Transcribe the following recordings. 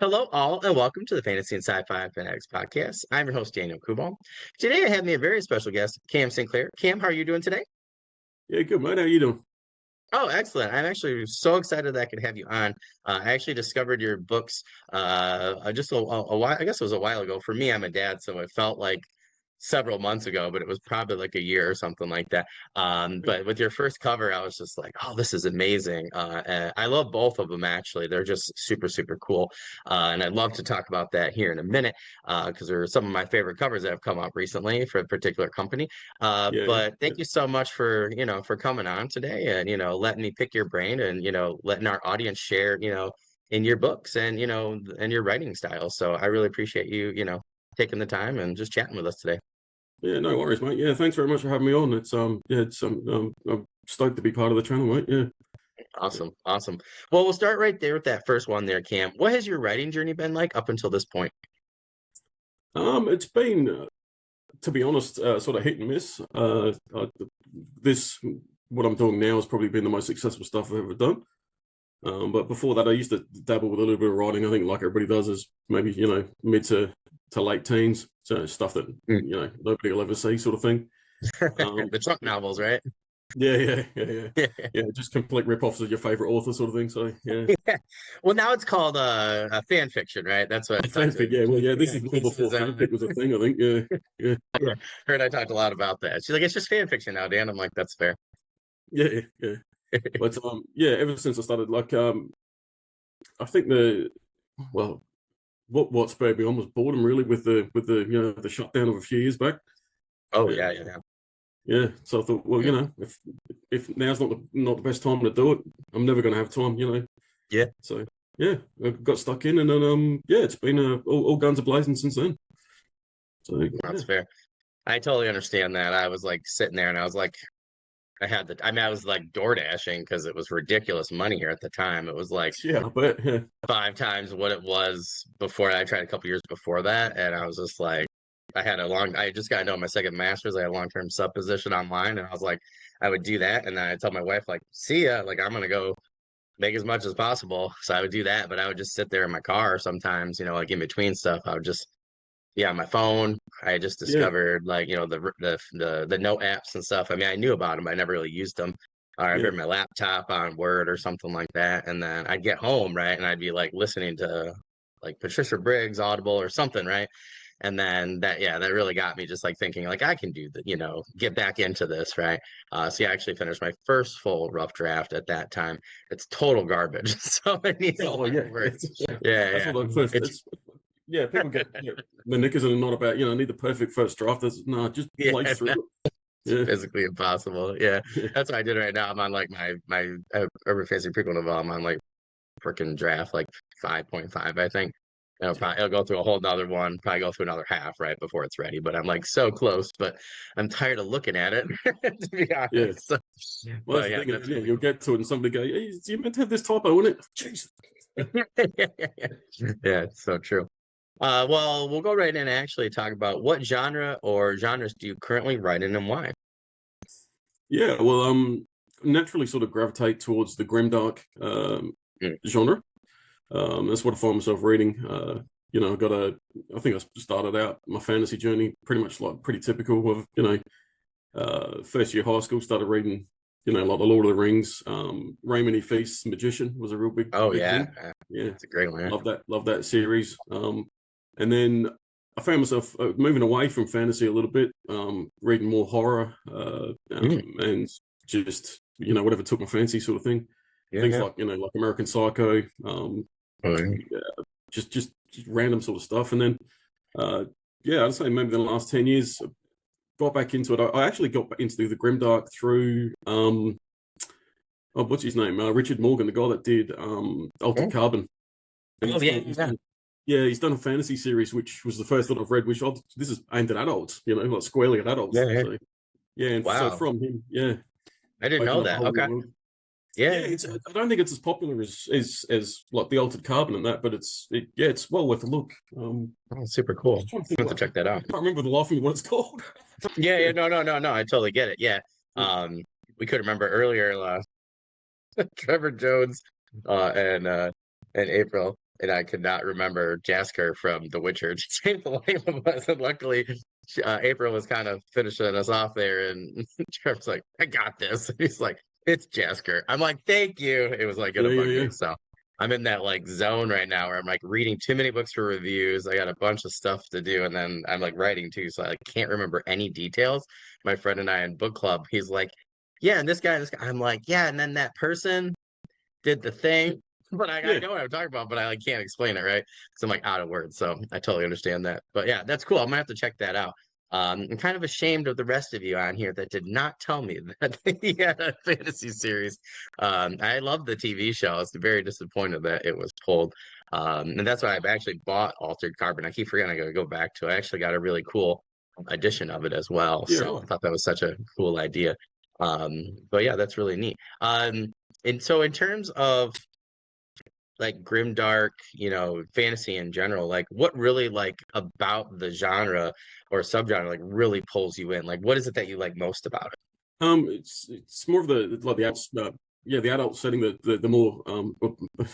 Hello, all, and welcome to the Fantasy and Sci-Fi Fanatics podcast. I'm your host, Daniel Coolbaugh. Today, I have me a very special guest, Cam Sinclair. Cam, how are you doing today? Yeah, good mate. How you doing? Oh, excellent. I'm actually so excited that I could have you on. I actually discovered your books just a while, I guess it was a while ago. For me, I'm a dad, so it felt like several months ago, but it was probably like a year or something like that. But with your first cover, I was just like, oh, this is amazing. And I love both of them, actually. They're just super, super cool. And I'd love to talk about that here in a minute because they're some of my favorite covers that have come out recently for a particular company. Yeah, But yeah, thank you so much for, for coming on today and, letting me pick your brain and, letting our audience share, in your books and, and your writing style. So I really appreciate you, taking the time and just chatting with us today. yeah. No worries, mate. Yeah, thanks very much for having me on. I'm stoked to be part of the channel, mate. Yeah, yeah. Awesome. Awesome. Well, we'll start right there with that first one there, Cam. What has your writing journey been like up until this point? It's been, to be honest, sort of hit and miss. This what I'm doing now has probably been the most successful stuff I've ever done. But before that, I used to dabble with a little bit of writing. I think, like everybody does, is maybe mid to late teens, so stuff that Mm. nobody will ever see, sort of thing. Um, The Trump novels, right? yeah. Just complete rip-offs of your favorite author, sort of thing. So yeah. Yeah. Well, now it's called a fan fiction, right? That's what Fanfic, yeah. Well, yeah, this is long before Lisa's, fanfic was a thing, I think. Yeah, yeah, yeah. Her and I talked a lot about that. She's like, it's just fan fiction now, Dan. I'm like, that's fair. yeah. But yeah, ever since I started, I think well, what spurred me on was boredom, really, with the the shutdown of a few years back. Oh yeah, And yeah, yeah, so I thought, well, if now's not the best time to do it, I'm never going to have time. yeah. So yeah, I got stuck in, and then yeah, it's been all guns a blazing since then. So yeah, That's fair. I totally understand that. I was like sitting there and I was like, I was like door dashing because it was ridiculous money here at the time. It was like yeah, but yeah, five times what it was before. I tried a couple years before that, and I was just like, I just got into my second master's. I had a long-term sub position online, and I was like, I would do that, and then I tell my wife like, see ya, like I'm gonna go make as much as possible. So I would do that, but I would just sit there in my car sometimes, like in between stuff. I would just be on my phone. I just yeah, discovered like, the note apps and stuff. I mean, I knew about them, but I never really used them. Or I'd be yeah, on my laptop on Word or something like that. And then I'd get home, right? And I'd be like listening to like Patricia Briggs Audible or something, right? And then that really got me just like thinking like I can do that, get back into this, right? So yeah, I actually finished my first full rough draft at that time. It's total garbage. So it needs a yeah, well, lot of yeah, work. Yeah, that's yeah. what I first. It's It's yeah, people get the knickers and not about need the perfect first draft. That's no, just yeah, blaze through it. Yeah, physically impossible. Yeah, yeah, that's what I did right now. I'm on like my Urban Fantasy prequel novel. I'm on like freaking draft like 5.5, I think. And it'll go through a whole nother one, probably go through another half right before it's ready. But I'm like so close, but I'm tired of looking at it, to be yeah. honest. So, Well, but that's the yeah, thing. that's Yeah, really you'll cool. get to it, and somebody go, "Hey, you meant to have this typo in it." Jesus. Yeah, it's so true. Well, we'll go right in and actually talk about what genre or genres do you currently write in and why? Yeah, well, naturally sort of gravitate towards the grimdark Mm. genre. That's what I find myself reading. I think I started out my fantasy journey pretty much like pretty typical of, first year high school, started reading, like the Lord of the Rings. Raymond E. Feast's Magician was a real Oh big yeah, thing. Yeah, it's a great one. love that series. And then I found myself moving away from fantasy a little bit, reading more horror, Mm. and just, whatever took my fancy sort of thing. Yeah, Things yeah. like, like American Psycho, Oh, yeah. just random sort of stuff. And then, yeah, I'd say maybe the last 10 years, got back into it. I actually got into the grimdark through oh, what's his name? Richard Morgan, the guy that did Altered Oh, Carbon. And oh, yeah, yeah. yeah, he's done a fantasy series, which was the first that I've read. This is aimed at adults, like squarely at Yeah, adults. yeah. So yeah, and so Wow. from him, yeah, I didn't know opened up a that. whole new Okay. world. Yeah, Yeah, it's I don't think it's as popular as like the Altered Carbon and that, but yeah, it's well worth a look. oh, super I'm just cool. trying to I think have to check that out. I can't remember the life of me what it's called. Yeah, Yeah, yeah, no. I totally get it. Yeah. We could remember earlier Trevor Jones and April. and I could not remember Jasker from The Witcher to save the life of us. And luckily, April was kind of finishing us off there, and Trevor's like, "I got this." And he's like, "It's Jasker." I'm like, "Thank you." It was like Yeah, gonna yeah, bug yeah. me, so I'm in that like zone right now where I'm like reading too many books for reviews. I got a bunch of stuff to do, and then I'm like writing too, so I like, can't remember any details. My friend and I in book club, he's like, "Yeah, and this guy, and this guy." I'm like, "Yeah," and then that person did the thing, but I Yeah, know what I'm talking about, but I like can't explain it, right? Because I'm like out of words. So I totally understand that. But yeah, that's cool. I'm gonna have to check that out. I'm kind of ashamed of the rest of you on here that did not tell me that he had a fantasy series. I love the TV show. I was very disappointed that it was pulled. And that's why I've actually bought Altered Carbon. I keep forgetting I gotta go back to it. I actually got a really cool edition of it as well. yeah, So I right. thought that was such a cool idea. But yeah, that's really neat. And so in terms of like grimdark, fantasy in general, like what really like about the genre or subgenre like really pulls you in? Like what is it that you like most about it? It's more of the like the yeah, the adult setting, the more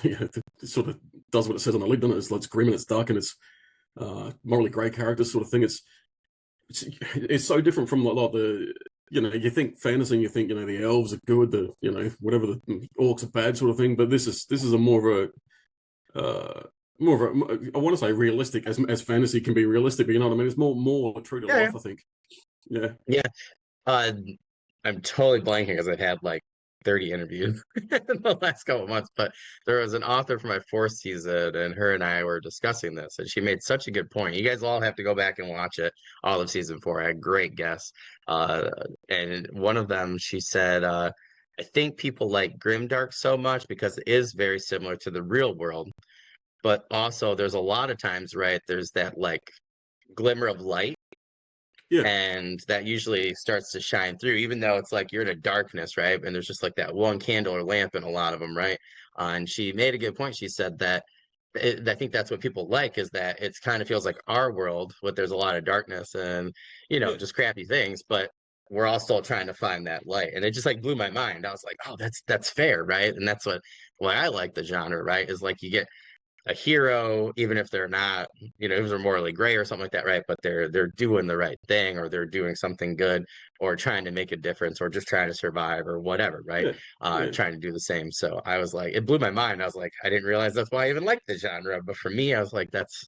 yeah, it sort of does what it says on the lid, doesn't it? It's grim and it's dark and it's morally grey characters sort of thing. It's so different from like the you think fantasy and you think the elves are good, the whatever, the orcs are bad sort of thing, but this is a more of a, I want to say realistic as fantasy can be realistic, but you know what I mean? It's more true to Yeah, yeah. life, I think. Yeah. Yeah. Uh, I'm totally blanking because I've had like 30 interviews in the last couple of months, but there was an author for my fourth season, and her and I were discussing this, and she made such a good point. You guys all have to go back and watch it, all of season four. I had great guests. Uh, and one of them, she said, I think people like Grimdark so much because it is very similar to the real world, but also there's a lot of times, right? There's that like glimmer of light Yeah. and that usually starts to shine through even though it's like you're in a darkness, right? And there's just like that one candle or lamp in a lot of them, right? And she made a good point. She said that I think that's what people like is that it's kind of feels like our world, but there's a lot of darkness and Yeah. just crappy things, but we're all still trying to find that light. And it just like blew my mind. I was like, oh, that's fair, right? And that's why I like the genre, right? Is like you get a hero, even if they're not, if they're morally gray or something like that, right? But they're doing the right thing, or they're doing something good, or trying to make a difference, or just trying to survive, or whatever, right? Yeah. Yeah. Trying to do the same. So I was like, it blew my mind. I was like, I didn't realize that's why I even like the genre. But for me, I was like, that's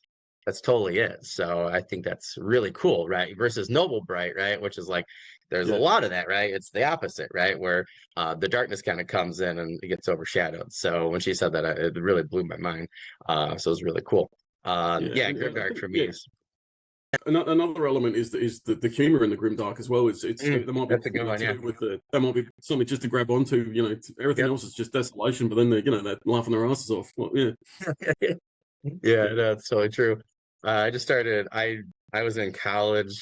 totally it. So I think that's really cool, right? Versus Noble Bright, right? Which is like there's a Yeah. lot of that, right? It's the opposite, right? Where the darkness kind of comes in and it gets overshadowed. So when she said that, it really blew my mind. So it was really cool. Yeah. Yeah, And I Grimdark think, for me yeah. is Another element is the humor in the grimdark as well. It's there might be that's a good one. to Yeah. do with there might be something just to grab onto. Everything Yep. else is just desolation, but then they they're laughing their asses off. Well, yeah, Yeah, yeah, no, it's totally true. I just started. I was in college,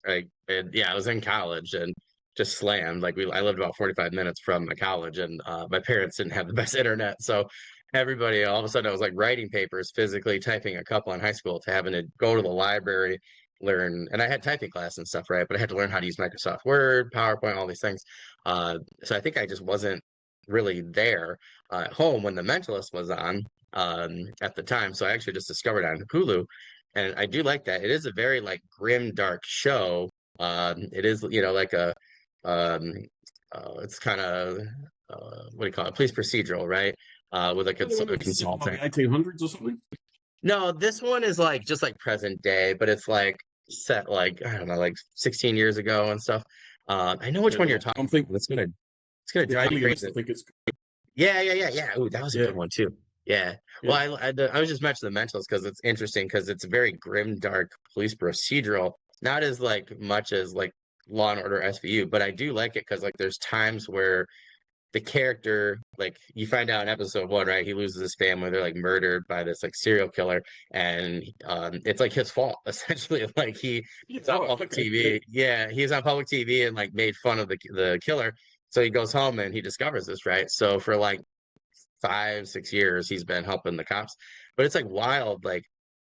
like, and yeah, I was in college and just slammed. Like I lived about 45 minutes from my college, and my parents didn't have the best internet, so everybody all of a sudden I was like writing papers, physically typing a couple in high school to having to go to the library, learn, and I had typing class and stuff, right? But I had to learn how to use Microsoft Word, PowerPoint, all these things. So I think I just wasn't really there at home when The Mentalist was on at the time. So I actually just discovered it on Hulu, and I do like that. It is a very like grim, dark show. It is like um, it's kind of what do you call it? Police procedural, right? With is that the one a that's set in like consultant. the 1800s or something? No, this one is like just like present day, but it's like set like I don't know, like 16 years ago and stuff. I know which Yeah, one you're talking I'm thinking about. It's gonna the drive me Alienist. crazy. I think it's Yeah, yeah, yeah, yeah. Ooh, that was a yeah, good one too. Yeah. yeah, Well, I was just mentioning the Mentals because it's interesting because it's a very grim, dark police procedural. Not as like much as like Law and Order SVU, but I do like it because like there's times where the character like you find out in episode one, right? He loses his family. They're like murdered by this like serial killer, and it's like his fault essentially. Like yeah. he's on Oh, public okay, yeah, TV. Yeah, he's on public TV and like made fun of the killer. So he goes home and he discovers this, right? So for like 5, 6 years he's been helping the cops, but it's like wild like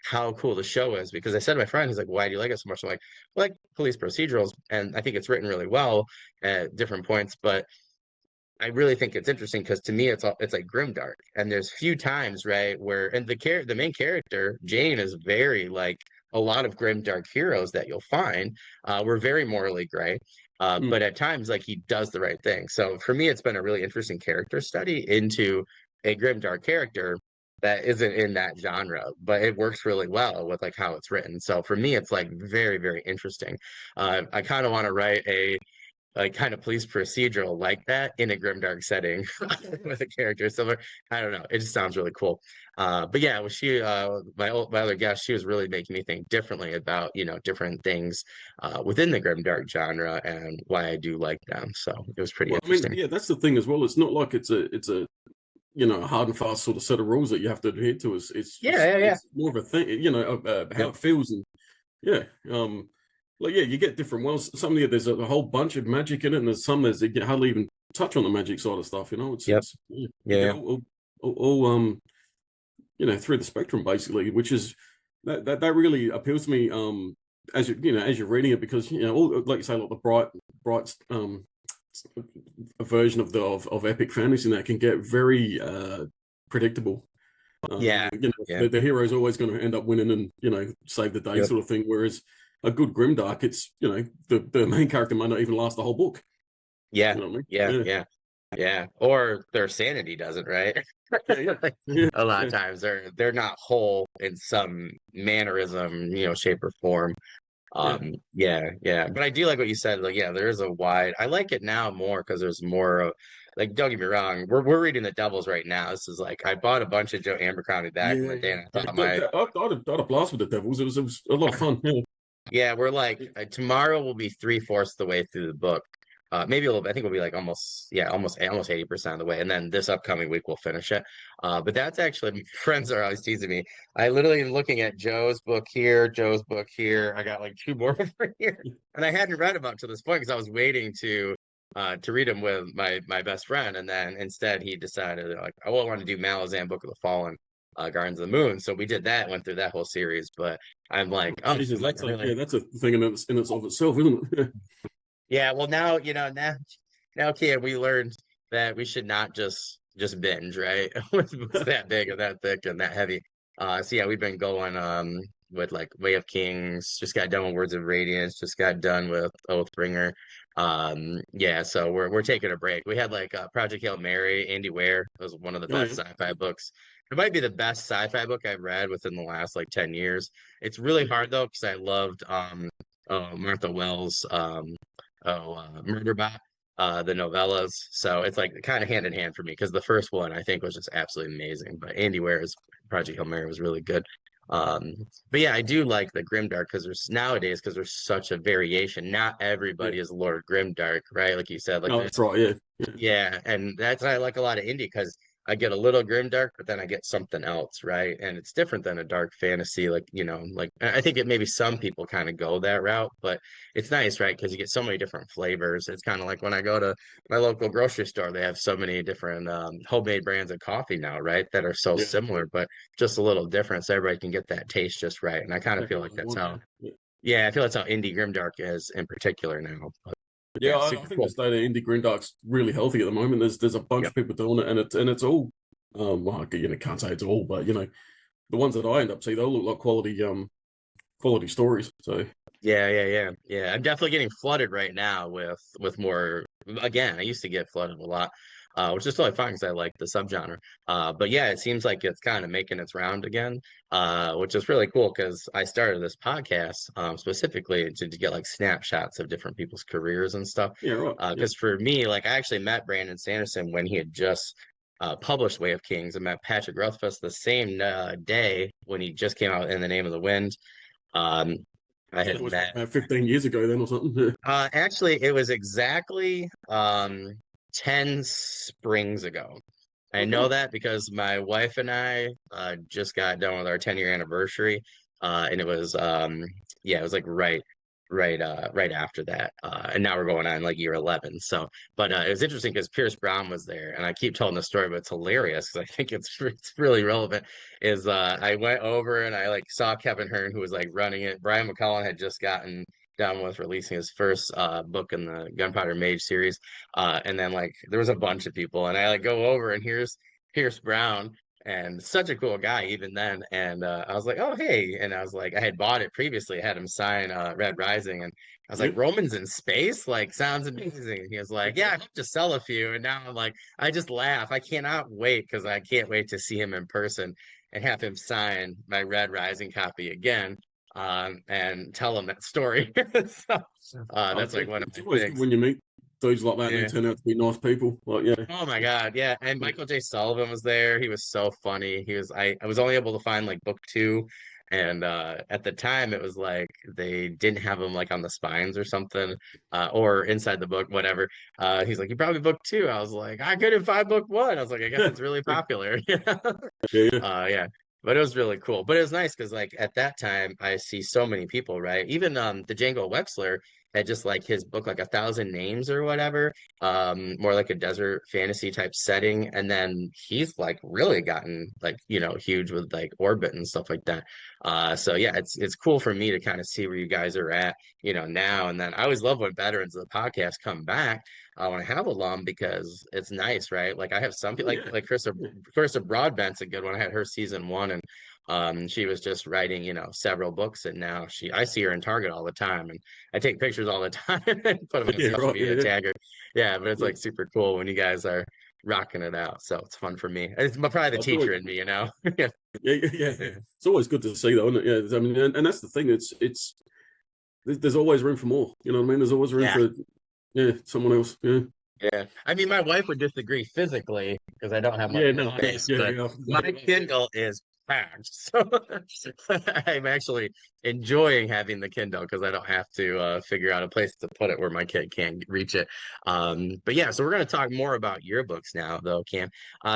how cool the show is because I said to my friend, he's like, why do you like it so much? I'm like police procedurals, and I think it's written really well at different points, but I really think it's interesting because to me it's like grimdark, and there's few times, right, where and the main character Jane is very like a lot of grimdark heroes that you'll find were very morally gray, Mm. but at times like he does the right thing. So for me, it's been a really interesting character study into a grimdark character that isn't in that genre, but it works really well with like how it's written. So for me, it's like very, very interesting. I kind of want to write a like kind of police procedural like that in a grimdark setting with a character similar. I don't know. It just sounds really cool. But yeah, was she my other guest, she was really making me think differently about, different things within the grimdark genre and why I do like them. So it was pretty Well, I mean, interesting. yeah, that's the thing as well. It's not like it's a hard and fast sort of set of rules that you have to adhere to. Yeah, yeah, yeah. It's more of a thing, how Yep. it feels, and yeah, like yeah, you get different worlds. Some of there's a whole bunch of magic in it, and there's some there's you hardly even touch on the magic side of stuff. Yep. You Yeah, get yeah. all through the spectrum basically, which is that really appeals to me. As as you're reading it, because all, like you say, like the bright a version of of epic fantasy that can get very predictable. Yeah. Yeah. The hero's always going to end up winning and save the day Yep. sort of thing. Whereas a good grimdark, it's the main character might not even last the whole book. Yeah. You know what I Yeah. mean? Yeah. Yeah. Or their sanity doesn't, right? Yeah, yeah, Like, yeah, a lot yeah, of times they're not whole in some mannerism, shape or form. yeah, Yeah, yeah. But I do like what you said. Like, yeah, there is a wide. I like it now more because there's more of like. Don't get me wrong. We're reading The Devils right now. This is like I bought a bunch of Joe Abercrombie back in yeah, the day, yeah. and I Yeah. thought my I'd have blast with the Devils. It was a lot of fun. Yeah, yeah. We're like tomorrow will be three-fourths the way through the book. Maybe a little bit. I think we'll be like almost, yeah, almost 80% of the way. And then this upcoming week we'll finish it. But that's actually my friends are always teasing me. I literally am looking at Joe's book here, Joe's book here. I got like two more over here. And I hadn't read them up to this point because I was waiting to read them with my best friend. And then instead he decided like, oh, I want to do Malazan Book of the Fallen, Gardens of the Moon. So we did that, went through that whole series. But I'm like, oh, Jesus, like yeah, really. that's a thing in its of itself, isn't it? Yeah, well now, now kid, we learned that we should not just binge, right? With books that big and that thick and that heavy. So yeah, we've been going with like Way of Kings, just got done with Words of Radiance, just got done with Oathbringer. Yeah, so we're taking a break. We had like Project Hail Mary, Andy Weir was one of the Oh best yeah, sci-fi books. It might be the best sci-fi book I've read within the last like 10 years. It's really hard though, because I loved Martha Wells' Murderbot, the novellas. So it's like kind of hand in hand for me because the first one I think was just absolutely amazing. But Andy Weir's Project Hail Mary was really good. Um, but yeah, I do like the Grimdark because there's such a variation. Not yeah. everybody is Lord Grimdark, right? Like you said, like Oh, that's there's right. Yeah, yeah, yeah, and that's why I like a lot of indie because I get a little grim dark, but then I get something else, right? And it's different than a dark fantasy, like like I think it maybe some people kind of go that route, but it's nice, right? Because you get so many different flavors. It's kind of like when I go to my local grocery store, they have so many different homemade brands of coffee now, right? That are so yeah. similar, but just a little different, so everybody can get that taste just right. And I kind of Exactly feel what like I that's want. how, Yeah, yeah. yeah, I feel that's how indie grimdark is in particular now. But Yeah, yeah, I super think the cool. state of indie grimdark's really healthy at the moment. There's a bunch Yep. of people doing it, and it's all well, can't say it's all, but the ones that I end up seeing, they all look like quality stories. So Yeah, yeah, yeah, yeah. I'm definitely getting flooded right now with more. Again, I used to get flooded a lot, which is totally fine because I like the subgenre. But yeah, it seems like it's kind of making its round again, which is really cool because I started this podcast specifically to get like snapshots of different people's careers and stuff. yeah, right, yeah, Because for me, like I actually met Brandon Sanderson when he had just published Way of Kings. I met Patrick Rothfuss the same day when he just came out in The Name of the Wind. Um, I so that had was met. 15 years ago then or something. Actually, it was exactly 10 springs ago. I Oh, know cool. that because my wife and I just got done with our 10-year anniversary. And it was yeah, it was like right after that. And now we're going on like year 11. So, but it was interesting because Pierce Brown was there, and I keep telling the story, but it's hilarious because I think it's really relevant. Is I went over and I like saw Kevin Hearn who was like running it. Brian McCullough had just gotten done with releasing his first book in the Gunpowder Mage series. And then like there was a bunch of people, and I like go over, and here's Pierce Brown, and such a cool guy even then. And I was like, oh hey, and I was like, I had bought it previously, I had him sign Red Rising, and I was like, Yeah. Romans in space, like sounds amazing. And he was like, yeah, I hope to sell a few. And now I'm like, I just laugh. I cannot wait because I can't wait to see him in person and have him sign my Red Rising copy again, and tell him that story. So that's like one of It's my always good things. when you meet dudes like that and they Yeah. turn out to be nice people. Like, yeah. Oh my God, yeah. And Michael J. Sullivan was there. He was so funny. I was only able to find like book two. And at the time it was like they didn't have him like on the spines or something, or inside the book, whatever. He's like, you probably book two. I was like, I couldn't find book one. I was like, I guess Yeah. it's really Yeah. popular. Yeah. Yeah. But it was really cool. But it was nice because like at that time I see so many people, right? Even the Django Wexler had just like his book like 1,000 Names or whatever, more like a desert fantasy type setting. And then he's like really gotten like, huge with like Orbit and stuff like that. So yeah, it's cool for me to kind of see where you guys are at, now. And then I always love when veterans of the podcast come back. I want to have alum because it's nice, right? Like I have some Oh people yeah. like Yeah. Carissa Broadbent's a good one. I had her season one, and she was just writing, several books, and now I see her in Target all the time, and I take pictures all the time and put them on Yeah. social Right. media, Yeah. tag her. Yeah, but it's Yeah. like super cool when you guys are rocking it out. So it's fun for me. It's probably the I do teacher it. in me. Yeah. Yeah, yeah, yeah. It's always good to see, though, isn't it? Yeah, I mean, and that's the thing. It's there's always room for more. You know what I mean? There's always room Yeah. for someone else. Yeah, Yeah. I mean, my wife would disagree physically because I don't have much yeah, no, I know. space, Yeah, but yeah, my Kindle is packed. So I'm actually enjoying having the Kindle because I don't have to figure out a place to put it where my kid can't reach it. But yeah, so we're going to talk more about your books now, though, Cam.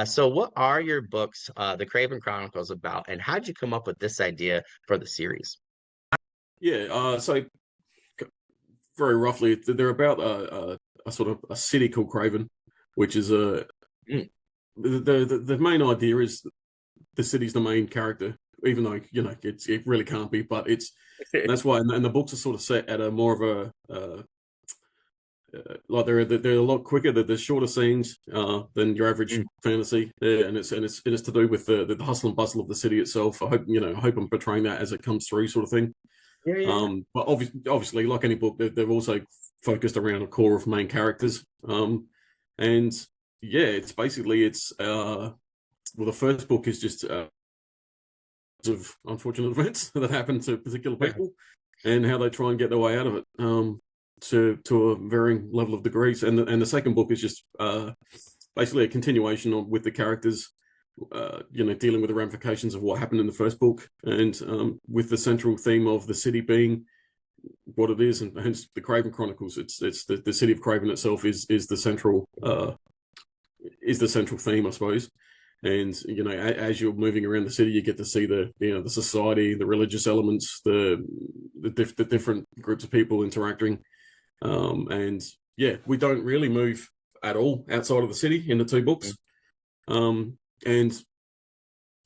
So what are your books, the Kraven Chronicles, about, and how did you come up with this idea for the series? yeah. So very roughly, they're about a sort of a city called Craven, which is Mm. the main idea is the city's the main character, even though it really can't be, but it's that's why, and the books are sort of set at a more of a like they're a lot quicker. They're shorter scenes than your average Mm. fantasy, and it's to do with the hustle and bustle of the city itself. I hope I'm portraying that as it comes through, sort of thing. Yeah, yeah. But obviously, like any book, they've also focused around a core of main characters. And yeah, it's well, the first book is just of unfortunate events that happen to particular people and how they try and get their way out of it. To a varying level of degrees, and the second book is just basically a continuation with the characters, dealing with the ramifications of what happened in the first book, and with the central theme of the city being what it is, and hence the Kraven Chronicles. It's the city of Kraven itself is the central theme, I suppose. And as you're moving around the city, you get to see the society, the religious elements, the different groups of people interacting. And yeah, we don't really move at all outside of the city in the two books. And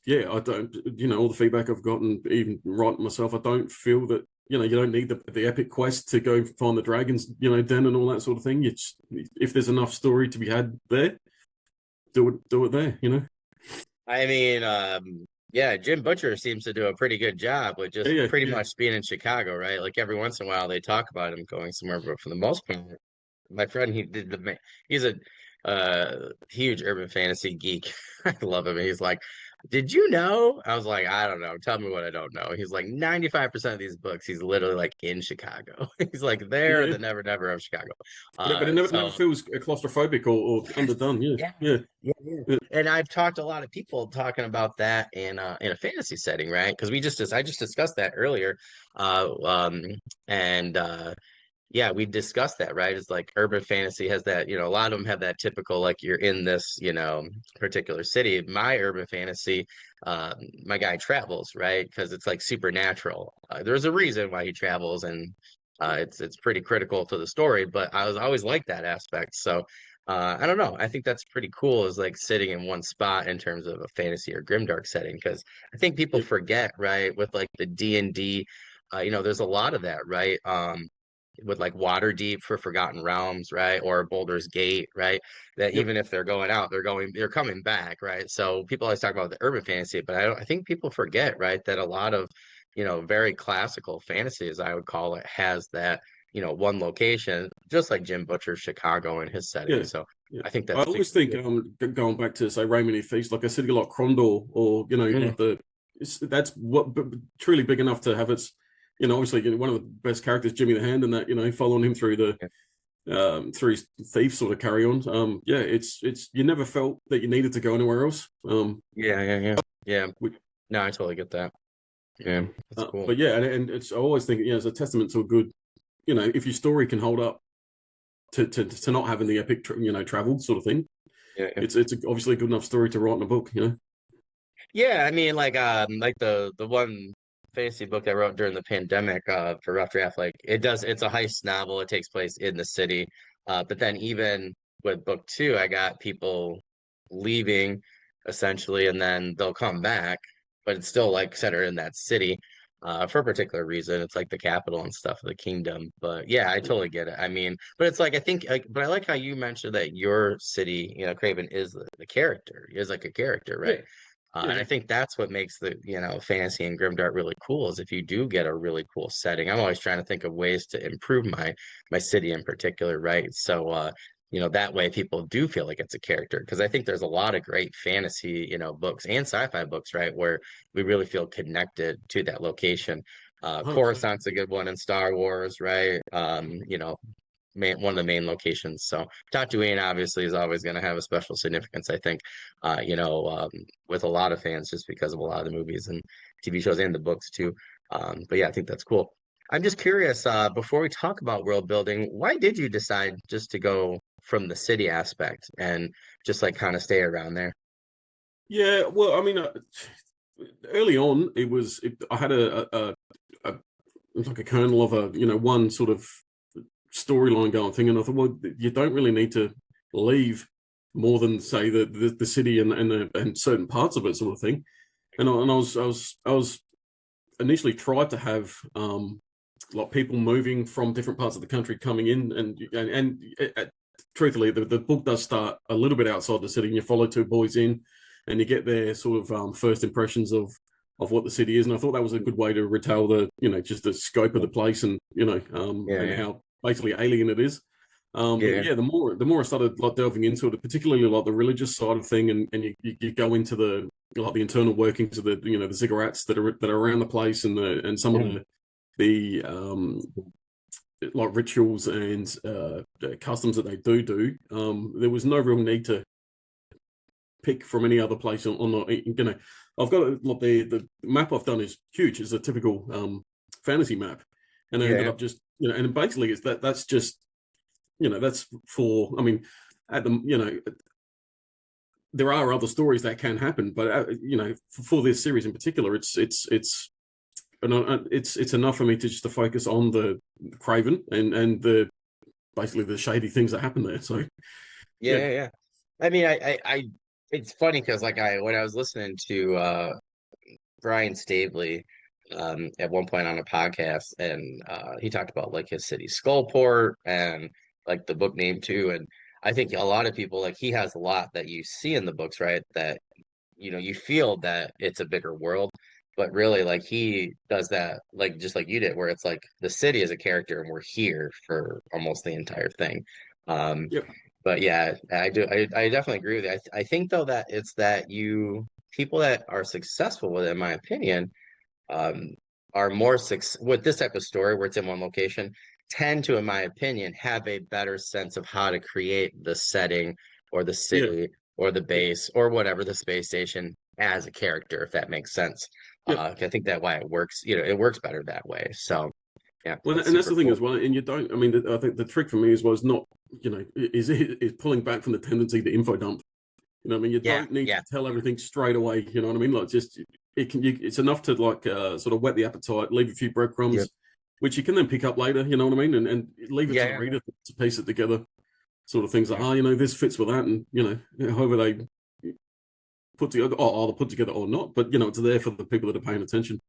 yeah, I don't, all the feedback I've gotten, even writing myself, I don't feel that, you don't need the epic quest to go find the dragons, den and all that sort of thing. If there's enough story to be had there, do it there. I mean, yeah, Jim Butcher seems to do a pretty good job with Yeah, just yeah, pretty yeah, much being in Chicago, right? Like every once in a while they talk about him going somewhere, but for the most part, my friend, he's a huge urban fantasy geek. I love him. He's like, "Did you know?" I was like, "I don't know. Tell me what I don't know." He's like, 95% of these books, he's literally like in Chicago. He's like yeah, there, yeah. the never never of Chicago. But it never So feels claustrophobic or underdone. Yeah, yeah, yeah, yeah, yeah. yeah, And I've talked to a lot of people talking about that in a fantasy setting, right? Because I just discussed that earlier. And yeah, we discussed that, right? It's like urban fantasy has that, a lot of them have that typical like you're in this, particular city. My urban fantasy, my guy travels, right? Because it's like supernatural. There's a reason why he travels, and it's pretty critical to the story. But I was always like that aspect. So I don't know. I think that's pretty cool, is like sitting in one spot in terms of a fantasy or grimdark setting, because I think people yeah, forget, right, with like the D&D, there's a lot of that, right? with like Waterdeep for Forgotten Realms, right? Or Baldur's Gate, right? That Yep. even if they're going out, they're coming back, right? So people always talk about the urban fantasy, but I think people forget, right, that a lot of, very classical fantasy, as I would call it, has that, one location, just like Jim Butcher's Chicago and his setting. Yeah. So Yeah. I think I that's always think good. going back to say Raymond Feast, like a city like Crondor, or Mm, like that's what truly big enough to have its, obviously one of the best characters, Jimmy the Hand, and that following him through yeah, through his thief sort of carry on. Yeah, it's you never felt that you needed to go anywhere else. yeah, yeah, yeah. Yeah. We, No, I totally get that. Yeah, that's cool. but yeah, and it's I always think it's a testament to a good, if your story can hold up to not having the epic travel sort of thing. Yeah, yeah. It's obviously a good enough story to write in a book. Yeah, I mean, like the one fantasy book I wrote during the pandemic, for Rough Draft, like it's a heist novel. It takes place in the city. But then even with book two, I got people leaving essentially, and then they'll come back, but it's still like centered in that city, for a particular reason. It's like the capital and stuff of the kingdom. But yeah, I totally get it. I mean, but it's like I think like, but I like how you mentioned that your city, Craven is the character, is like a character, Yeah, right? And yeah. I think that's what makes the, fantasy and grimdark really cool is if you do get a really cool setting. I'm always trying to think of ways to improve my city in particular, right? So that way people do feel like it's a character because I think there's a lot of great fantasy, books and sci-fi books, right, where we really feel connected to that location. 100%. Coruscant's a good one in Star Wars, right? One of the main locations. So Tatooine obviously is always going to have a special significance, I think, with a lot of fans just because of a lot of the movies and TV shows and the books too. But yeah, I think that's cool. I'm just curious, before we talk about world building, why did you decide just to go from the city aspect and just like kind of stay around there? Yeah, well, I mean, early on, I had a it was like a kernel of a one sort of storyline going thing, and I thought, well, you don't really need to leave more than say the city and certain parts of it, sort of thing. And I was initially tried to have like people moving from different parts of the country coming in, and truthfully, the book does start a little bit outside the city, and you follow two boys in, and you get their sort of first impressions of what the city is. And I thought that was a good way to retell the just the scope of the place, and Yeah, and yeah, how basically alien it is. But yeah, yeah, the more I started like delving into it, particularly like the religious side of thing, and you go into the like the internal workings of the the ziggurats that are around the place, and some of yeah. the like rituals and customs that they do. There was no real need to pick from any other place on the I've got like the map I've done is huge. It's a typical fantasy map, and I ended Yeah, up just and basically it's that's just that's for, I mean, at the there are other stories that can happen, but for this series in particular, it's enough for me to just to focus on the Kraven and the basically the shady things that happen there. So yeah, yeah, yeah, yeah. I mean, it's funny because like when I was listening to Brian Staveley at one point on a podcast, and he talked about like his city Skullport and like the book name too. And I think a lot of people like he has a lot that you see in the books, right? That you feel that it's a bigger world, but really like he does that like just like you did, where it's like the city is a character and we're here for almost the entire thing. Um, yep, but yeah, I do. I definitely agree with you. I think though that it's that people that are successful with it, in my opinion, um, are more with this type of story where it's in one location, tend to, in my opinion, have a better sense of how to create the setting or the yeah, city or the yeah, base or whatever the space station as a character, if that makes sense. yeah. I think that why it works, it works better that way. So yeah, Well, that's and that's super the thing cool. as well. And you don't. I mean, I think the trick for me is was not is pulling back from the tendency to info dump. I mean, you Yeah, don't need yeah, to tell everything straight away. You know what I mean? Like, just it's enough to like sort of whet the appetite, leave a few yeah, breadcrumbs, which you can then pick up later. You know what I mean? And leave it to the yeah, reader to piece it together. Sort of things like, yeah. this fits with that, and however they put together, or they'll put together or not. But it's there for the people that are paying attention.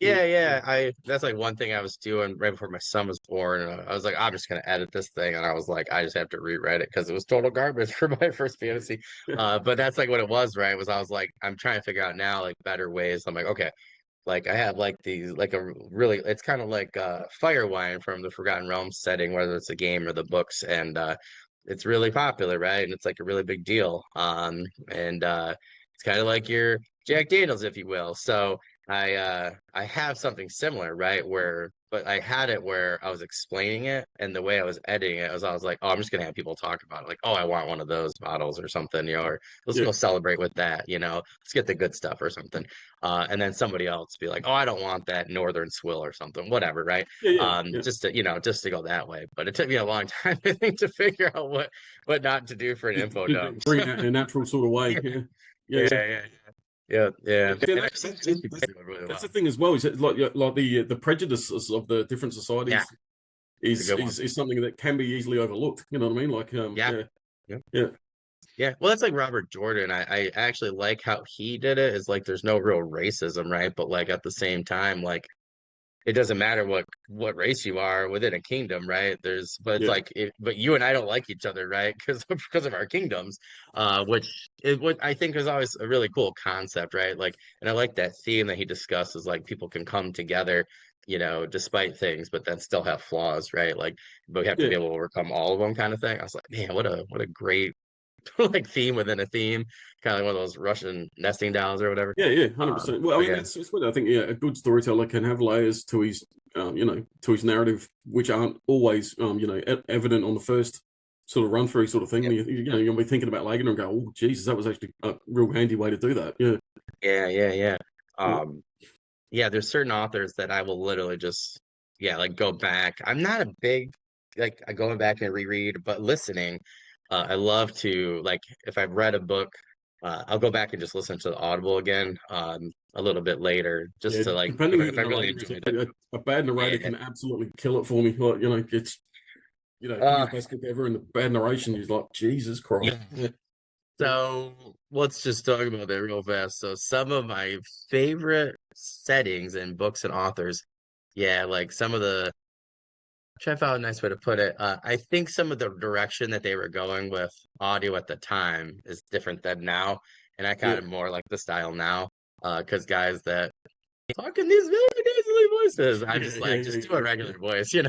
Yeah. That's like one thing I was doing right before my son was born. And I was like, I'm just gonna edit this thing, and I was like, I just have to rewrite it because it was total garbage for my first fantasy. But that's like what it was, right? Was I was like, I'm trying to figure out now like better ways. I'm like, okay, like I have like these like a really it's kind of like Firewine from the Forgotten Realms setting, whether it's a game or the books, and it's really popular, right? And it's like a really big deal. And it's kind of like your Jack Daniels, if you will. So I have something similar, right? Where but I had it where I was explaining it and the way I was editing it was I was like, oh, I'm just gonna have people talk about it. Like, oh, I want one of those bottles or something, or let's Yeah, go celebrate with that, let's get the good stuff or something. And then somebody else be like, oh, I don't want that Northern Swill or something, whatever, right? yeah. Just to go that way. But it took me a long time, I think, to figure out what not to do for an info dump. Bring it out in a natural sort of way. Yeah, yeah, Yeah, yeah. yeah, yeah. Yeah, And I've seen people do it really that's the well. thing as well. Is it like the prejudices of the different Yeah, societies it's a good one. is something that can be easily overlooked. You know what I mean? Like Yeah, yeah, yeah, yeah, yeah. Well, that's like Robert Jordan. I actually like how he did it. Is like there's no real racism, right? But like at the same time, like it doesn't matter what race you are within a kingdom, right? But it's yeah, like but you and I don't like each other, right? Because of our kingdoms, which is what I think is always a really cool concept, right? Like, and I like that theme that he discusses, like people can come together, despite things, but then still have flaws, right? Like, but we have to yeah. be able to overcome all of them, kind of thing. I was like, man, what a great like theme within a theme, kind of like one of those Russian nesting dolls or whatever. Yeah, yeah, 100%. Well, I But mean, yeah, it's what I think. Yeah, a good storyteller can have layers to his, to his narrative, which aren't always, evident on the first sort of run through sort of thing. yeah, You'll be thinking about later and go, oh, Jesus, that was actually a real handy way to do that. Yeah, yeah. yeah, Um, Yeah, there's certain authors that I will literally just, yeah, like go back. I'm not a big, like, going back and reread, but listening, I love to, like, if I've read a book, I'll go back and just listen to the Audible again, a little bit later, just yeah. to like, Depending who if the I really narrator is, enjoyed it. a bad narrator Yeah. can absolutely kill it for me. Like, it's it could be Uh, the best book ever, and the bad narration is like Jesus Christ. yeah. Yeah, yeah, So let's just talk about that real fast. So some of my favorite settings in books and authors, yeah, like some of the try to find a nice way to put it. I think some of the direction that they were going with audio at the time is different than now, and I kind yeah, of more like the style now. Because guys that talk in these very nasally voices, I'm yeah, just yeah, like yeah, just do a yeah. regular voice, like,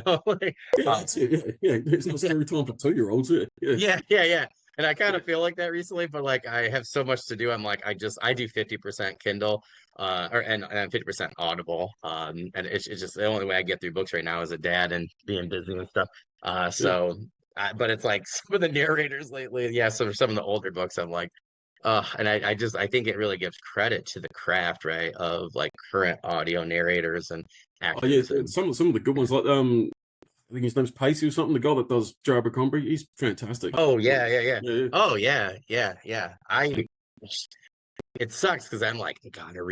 Yeah, um, that's it. Yeah, yeah. It's not story time for 2-year-olds. Yeah, yeah, yeah. And I kind yeah, of feel like that recently, but like I have so much to do. I'm like I do 50% Kindle, and 50% Audible. And it's just the only way I get through books right now as a dad and being busy and stuff. yeah. But it's like some of the narrators lately, yeah. So for some of the older books, I'm like, and I think it really gives credit to the craft, right, of like current audio narrators and Oh yeah, actors and some of the good ones like I think his name's Pacey or something. The guy that does Joe Abercrombie, he's fantastic. oh Like, yeah. yeah, Oh yeah. I It sucks because I'm like, I gotta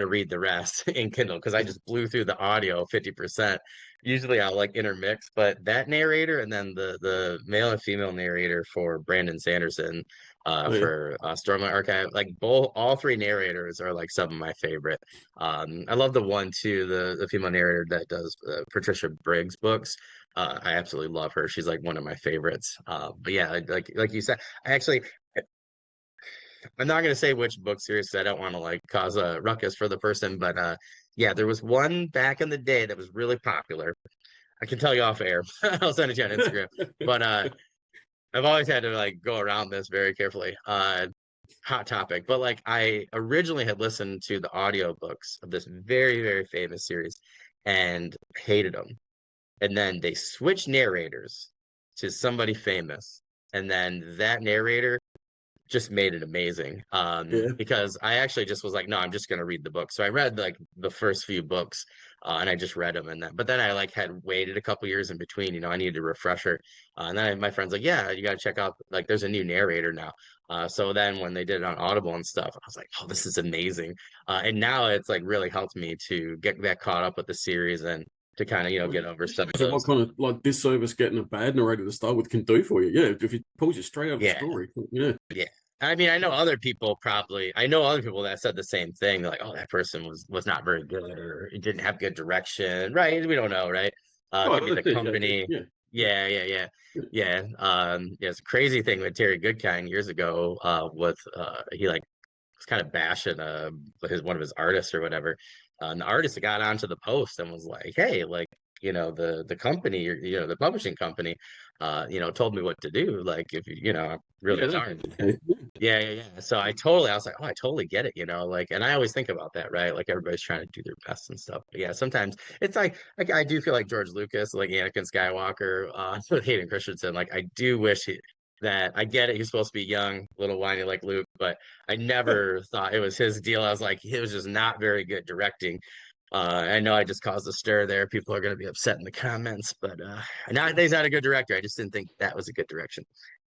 read the rest in Kindle because I yeah, just blew through the audio 50%. Usually I'll like intermix, but that narrator and then the male and female narrator for Brandon Sanderson, oh, yeah, for Stormlight Archive, like both all three narrators are like some of my favorite. I love the one too, the female narrator that does Patricia Briggs books. I absolutely love her. She's like one of my favorites. But yeah, like you said, I actually I'm not gonna say which book series 'cause I don't want to like cause a ruckus for the person, but yeah, there was one back in the day that was really popular. I can tell you off air. I'll send it to you on Instagram. But I've always had to like go around this very carefully. Hot topic. But like I originally had listened to the audiobooks of this very, very famous series and hated them. And then they switched narrators to somebody famous. And then that narrator just made it amazing. yeah. Because I actually just was like, no, I'm just gonna read the book. So I read like the first few books, and I just read them, and then but then I like had waited a couple years in between. I needed a refresher, and then my friend's like, yeah, you got to check out like there's a new narrator now. So then when they did it on Audible and stuff, I was like, oh, this is amazing. And now it's like really helped me to get that caught up with the series and to kind of get over some of So what those. kind of like disservice getting a bad narrator to start with can do for you? Yeah, if it pulls you straight out of the Yeah, story, yeah, yeah. I mean, I know other people that said the same thing. They're like, oh, that person was not very good or it didn't have good direction, right? We don't know, right? Oh, Could be the that's it. Okay. company. Yeah. Yeah, yeah, yeah. Yeah. Yeah. Yeah, it's a crazy thing with Terry Goodkind years ago, with he like was kind of bashing one of his artists or whatever. And the artist got onto the post and was like, "Hey, like, the company, the publishing company, told me what to do. Like, if I'm really Yeah. sorry." Okay. Yeah, yeah, yeah. So I was like, oh, I totally get it, like, and I always think about that, right? Like everybody's trying to do their best and stuff. But yeah, sometimes it's like I do feel like George Lucas, like Anakin Skywalker, with Hayden Christensen. Like I do wish that I get it. He's supposed to be young, little whiny like Luke, but I never thought it was his deal. I was like, it was just not very good directing. I know I just caused a stir there. People are going to be upset in the comments, but not that he's not a good director. I just didn't think that was a good direction.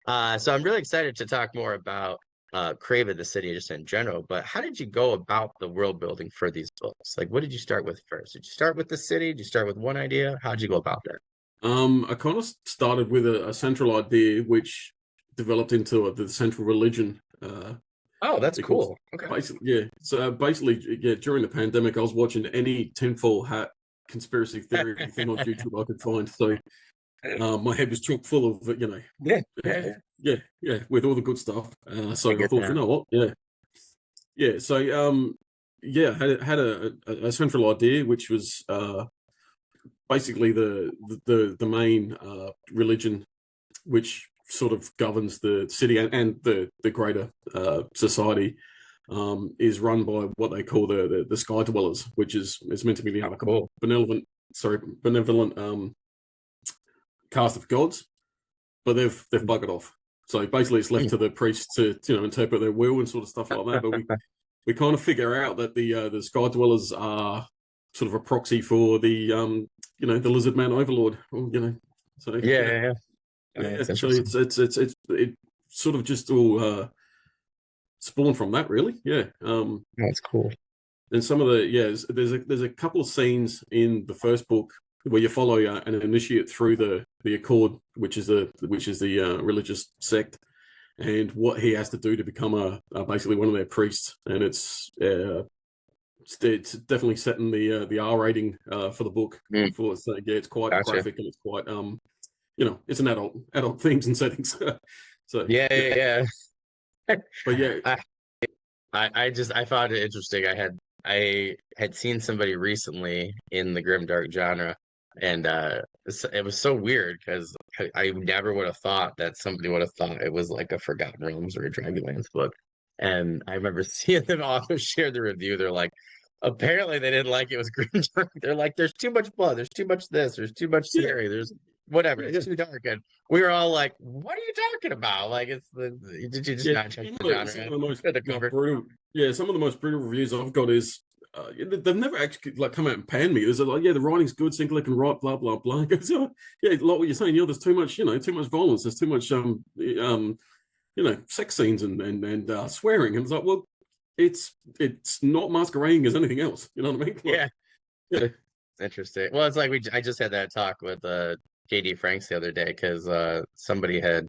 So I'm really excited to talk more about Kraven the city just in general. But how did you go about the world building for these books? Like, what did you start with first? Did you start with the city? Did you start with one idea? How did you go about that? I kind of started with a central idea, which developed into the central religion. Oh, that's Because cool. Okay. basically, yeah. So basically, yeah. During the pandemic, I was watching any tinfoil hat conspiracy theory thing on YouTube I could find. So my head was chock full of Yeah, yeah, yeah. yeah, with all the good stuff. I So I get thought, you that. know what, yeah, yeah. So yeah, had a central idea, which was basically the main religion, which sort of governs the city and the greater society. Is run by what they call the Sky Dwellers, which is meant to be Oh, like a cool. benevolent cast of gods, but they've buggered off. So basically, it's left to the priests to interpret their will and sort of stuff like that. But we kind of figure out that the Sky Dwellers are sort of a proxy for the Lizard Man Overlord. So Yeah, yeah, yeah, yeah. I mean, yeah. it's So interesting. it sort of just all spawned from that, really. Yeah. That's cool. And some of the there's a couple of scenes in the first book where you follow an initiate through the Accord, which is the religious sect, and what he has to do to become basically one of their priests, and it's definitely setting the R rating for the book. Mm, For so yeah, it's quite gotcha. graphic and it's quite it's an adult themes and settings. So Yeah, yeah, yeah, yeah. but yeah, I, I found it interesting. I had seen somebody recently in the grimdark genre, and it was so weird because I never would have thought that somebody would have thought it was like a Forgotten Realms or a Dragonlance book. And I remember seeing them authors share the review. They're like, apparently they didn't like it was grimdark. They're like, there's too much blood, there's too much this, there's too much yeah, scary, there's whatever, yeah, it's yeah. too dark. And we were all like, what are you talking about? Like, did you just Yeah, not check some the of some of genre? the most The cover. brutal. Yeah, some of the most brutal reviews I've got is they've never actually like come out and panned me. There's like, yeah, the writing's good, Sinclair can write, blah blah blah. Goes, oh, yeah, like what you're saying. There's too much, too much violence. There's too much, sex scenes and swearing. And it's like, well, it's not masquerading as anything else. You know what I mean? Like, Yeah. yeah, It's interesting. Well, it's like I just had that talk with JD Franks the other day because somebody had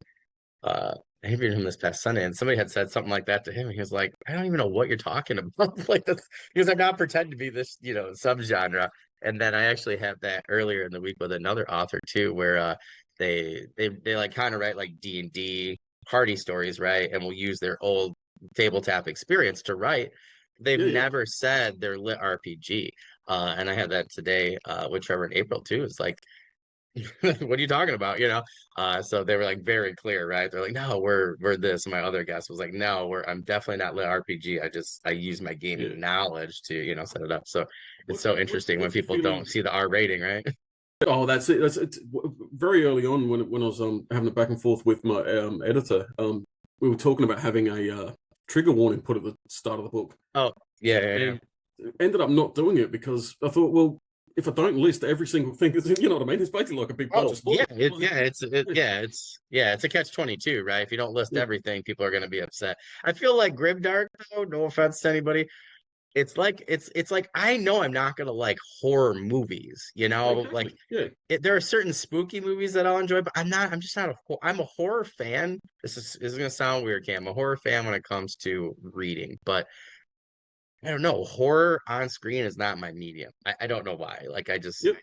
I interviewed him this past Sunday and somebody had said something like that to him. And he was like, I don't even know what you're talking about. Like this, because I'm not pretending to be this, subgenre. And then I actually had that earlier in the week with another author too, where they like kind of write like D&D party stories, right? And will use their old tabletop experience to write. They've yeah, yeah, never said they're lit RPG. And I had that today with Trevor in April too. It's like, what are you talking about? So they were like very clear, right? They're like, no, we're this. And my other guest was like, no, I'm definitely not lit RPG. I use my yeah. gaming knowledge to, set it up. So it's What so interesting when what's your people don't feeling? see the R rating, right? Oh, that's it. That's it. Very early on, when I was having a back and forth with my editor, we were talking about having a trigger warning put at the start of the book, Oh, yeah, yeah, yeah. and ended up not doing it because I thought, well, if I don't list every single thing, you know what I mean? It's basically like a big bunch Oh, of yeah, spoilers. Yeah, it's a catch 22, right? If you don't list yeah, everything, people are going to be upset. I feel like Grimdark, though, no offense to anybody, it's like I know I'm not gonna like horror movies, you know, like Exactly. Yeah. there are certain spooky movies that I'll enjoy, but I'm just not I'm a horror fan. This is gonna sound weird, Cam. I'm a horror fan when it comes to reading, but I don't know. Horror on screen is not my medium. I don't know why. Like Yep. I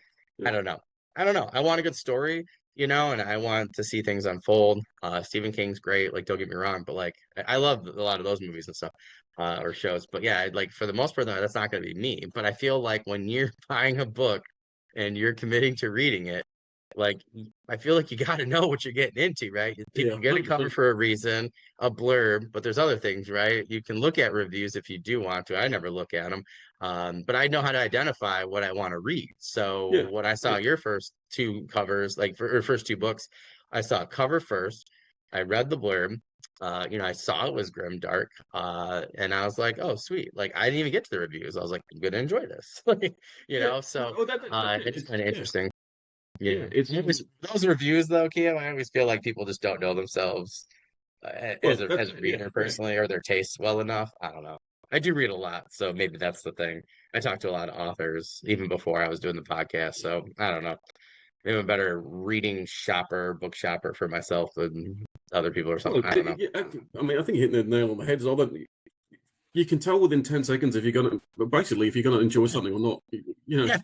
Yep. don't know. I don't know. I want a good story, you know, and I want to see things unfold. Stephen King's great. Like, don't get me wrong, but like, I love a lot of those movies and stuff, or shows. But yeah, like for the most part, that's not going to be me. But I feel like when you're buying a book and you're committing to reading it, like I feel like you got to know what you're getting into, right? Yeah. You get a cover 100%. for a reason, a blurb, but there's other things, right? You can look at reviews if you do want to. I never look at them, but I know how to identify what I want to read. So Yeah. when I saw Yeah. your first two covers, like for or first two books, I saw a cover first. I read the blurb. You know, I saw it was grim dark, and I was like, "Oh, sweet!" Like I didn't even get to the reviews. I was like, "I'm gonna enjoy this," like you Yeah. know. So Oh, that's it. it's kind of Yeah. interesting. Yeah. Yeah. Those reviews though, Cam, I always feel like people just don't know themselves Well, as a yeah. reader Yeah. personally or their tastes well enough. I don't know. I do read a lot, so maybe that's the thing. I talk to a lot of authors even before I was doing the podcast, so I don't know. Maybe I'm a better reading shopper, book shopper for myself than other people or something. Well, I don't know. yeah, I mean, I think you're hitting the nail on the head. Is all that you can tell within 10 seconds if you're gonna, basically, if you're gonna enjoy something or not. You know, Yeah,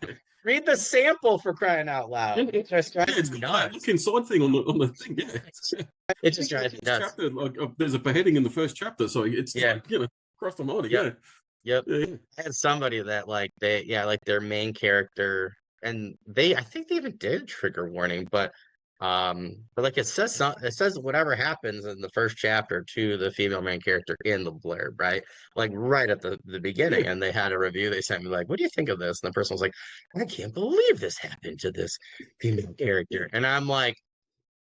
read the sample for crying out yeah, loud. It just drives it's me got that nuts. look inside thing on the thing. Yeah, It I just think in the drives me first nuts. chapter, like there's a beheading in the first chapter, so it's Yeah. like cross the mind. Yep. Yeah, Yep. yeah, yeah. I had somebody that like they yeah, like their main character and they I think they even did trigger warning, but like it says whatever happens in the first chapter to the female main character in the blurb, right? Like right at the beginning. Yeah. And they had a review, they sent me like, what do you think of this? And the person was like, I can't believe this happened to this female character. And I'm like,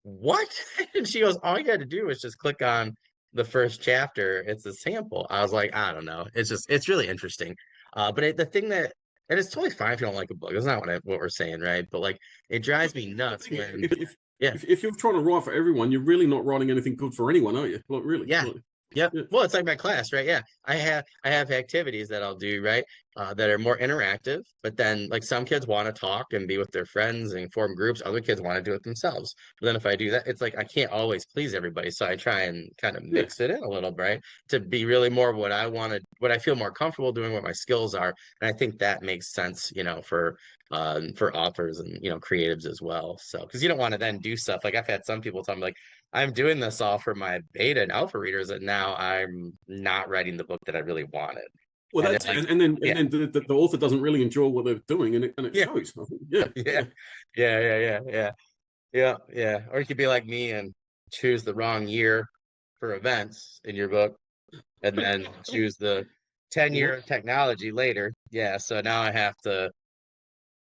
what? And she goes, all you had to do was just click on the first chapter. It's a sample. I was like, I don't know. It's really interesting. The thing that, and it's totally fine if you don't like a book. That's not what we're saying, right? But like, it drives me The nuts thing is, when, yeah, if you're trying to write for everyone, you're really not writing anything good for anyone, are you? Like really? yeah. Like, Yep. yeah, Well, it's like my class, right? Yeah. I have activities that I'll do, right? That are more interactive, but then like some kids want to talk and be with their friends and form groups. Other kids want to do it themselves. But then if I do that, it's like I can't always please everybody. So I try and kind of yeah. mix it in a little bit, right? To be really more what I wanted, what I feel more comfortable doing, what my skills are. And I think that makes sense, you know, for authors and you know creatives as well. So because you don't want to then do stuff like I've had some people tell me like I'm doing this all for my beta and alpha readers, and now I'm not writing the book that I really wanted. Well, And then that's it. like, And yeah, then the author doesn't really enjoy what they're doing, and it yeah, shows. I think. Yeah, yeah, yeah. yeah. Or you could be like me and choose the wrong year for events in your book, and then choose the 10-year What? technology later. Yeah, so now I have to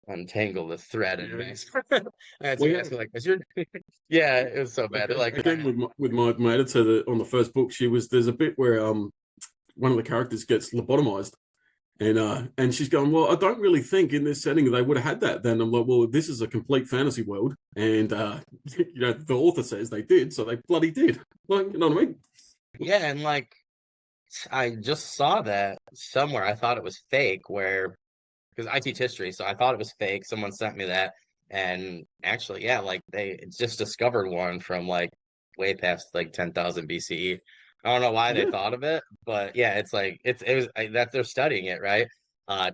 untangle the thread and Yeah. I had Well, some yeah. guys go like, "Is your?" Yeah, it was so bad. They're like, Again, with my editor on the first book, there's a bit where one of the characters gets lobotomized, and she's going, well, I don't really think in this setting they would have had that. Then I'm like, well, this is a complete fantasy world, and the author says they did, so they bloody did. Like, you know what I mean? yeah, and like I just saw that somewhere. I thought it was fake, where because I teach history, so I thought it was fake. Someone sent me that, and actually, yeah, like they just discovered one from like way past like 10,000 BCE. I don't know why they Yeah. thought of it, but yeah, it's like it was that they're studying it, right?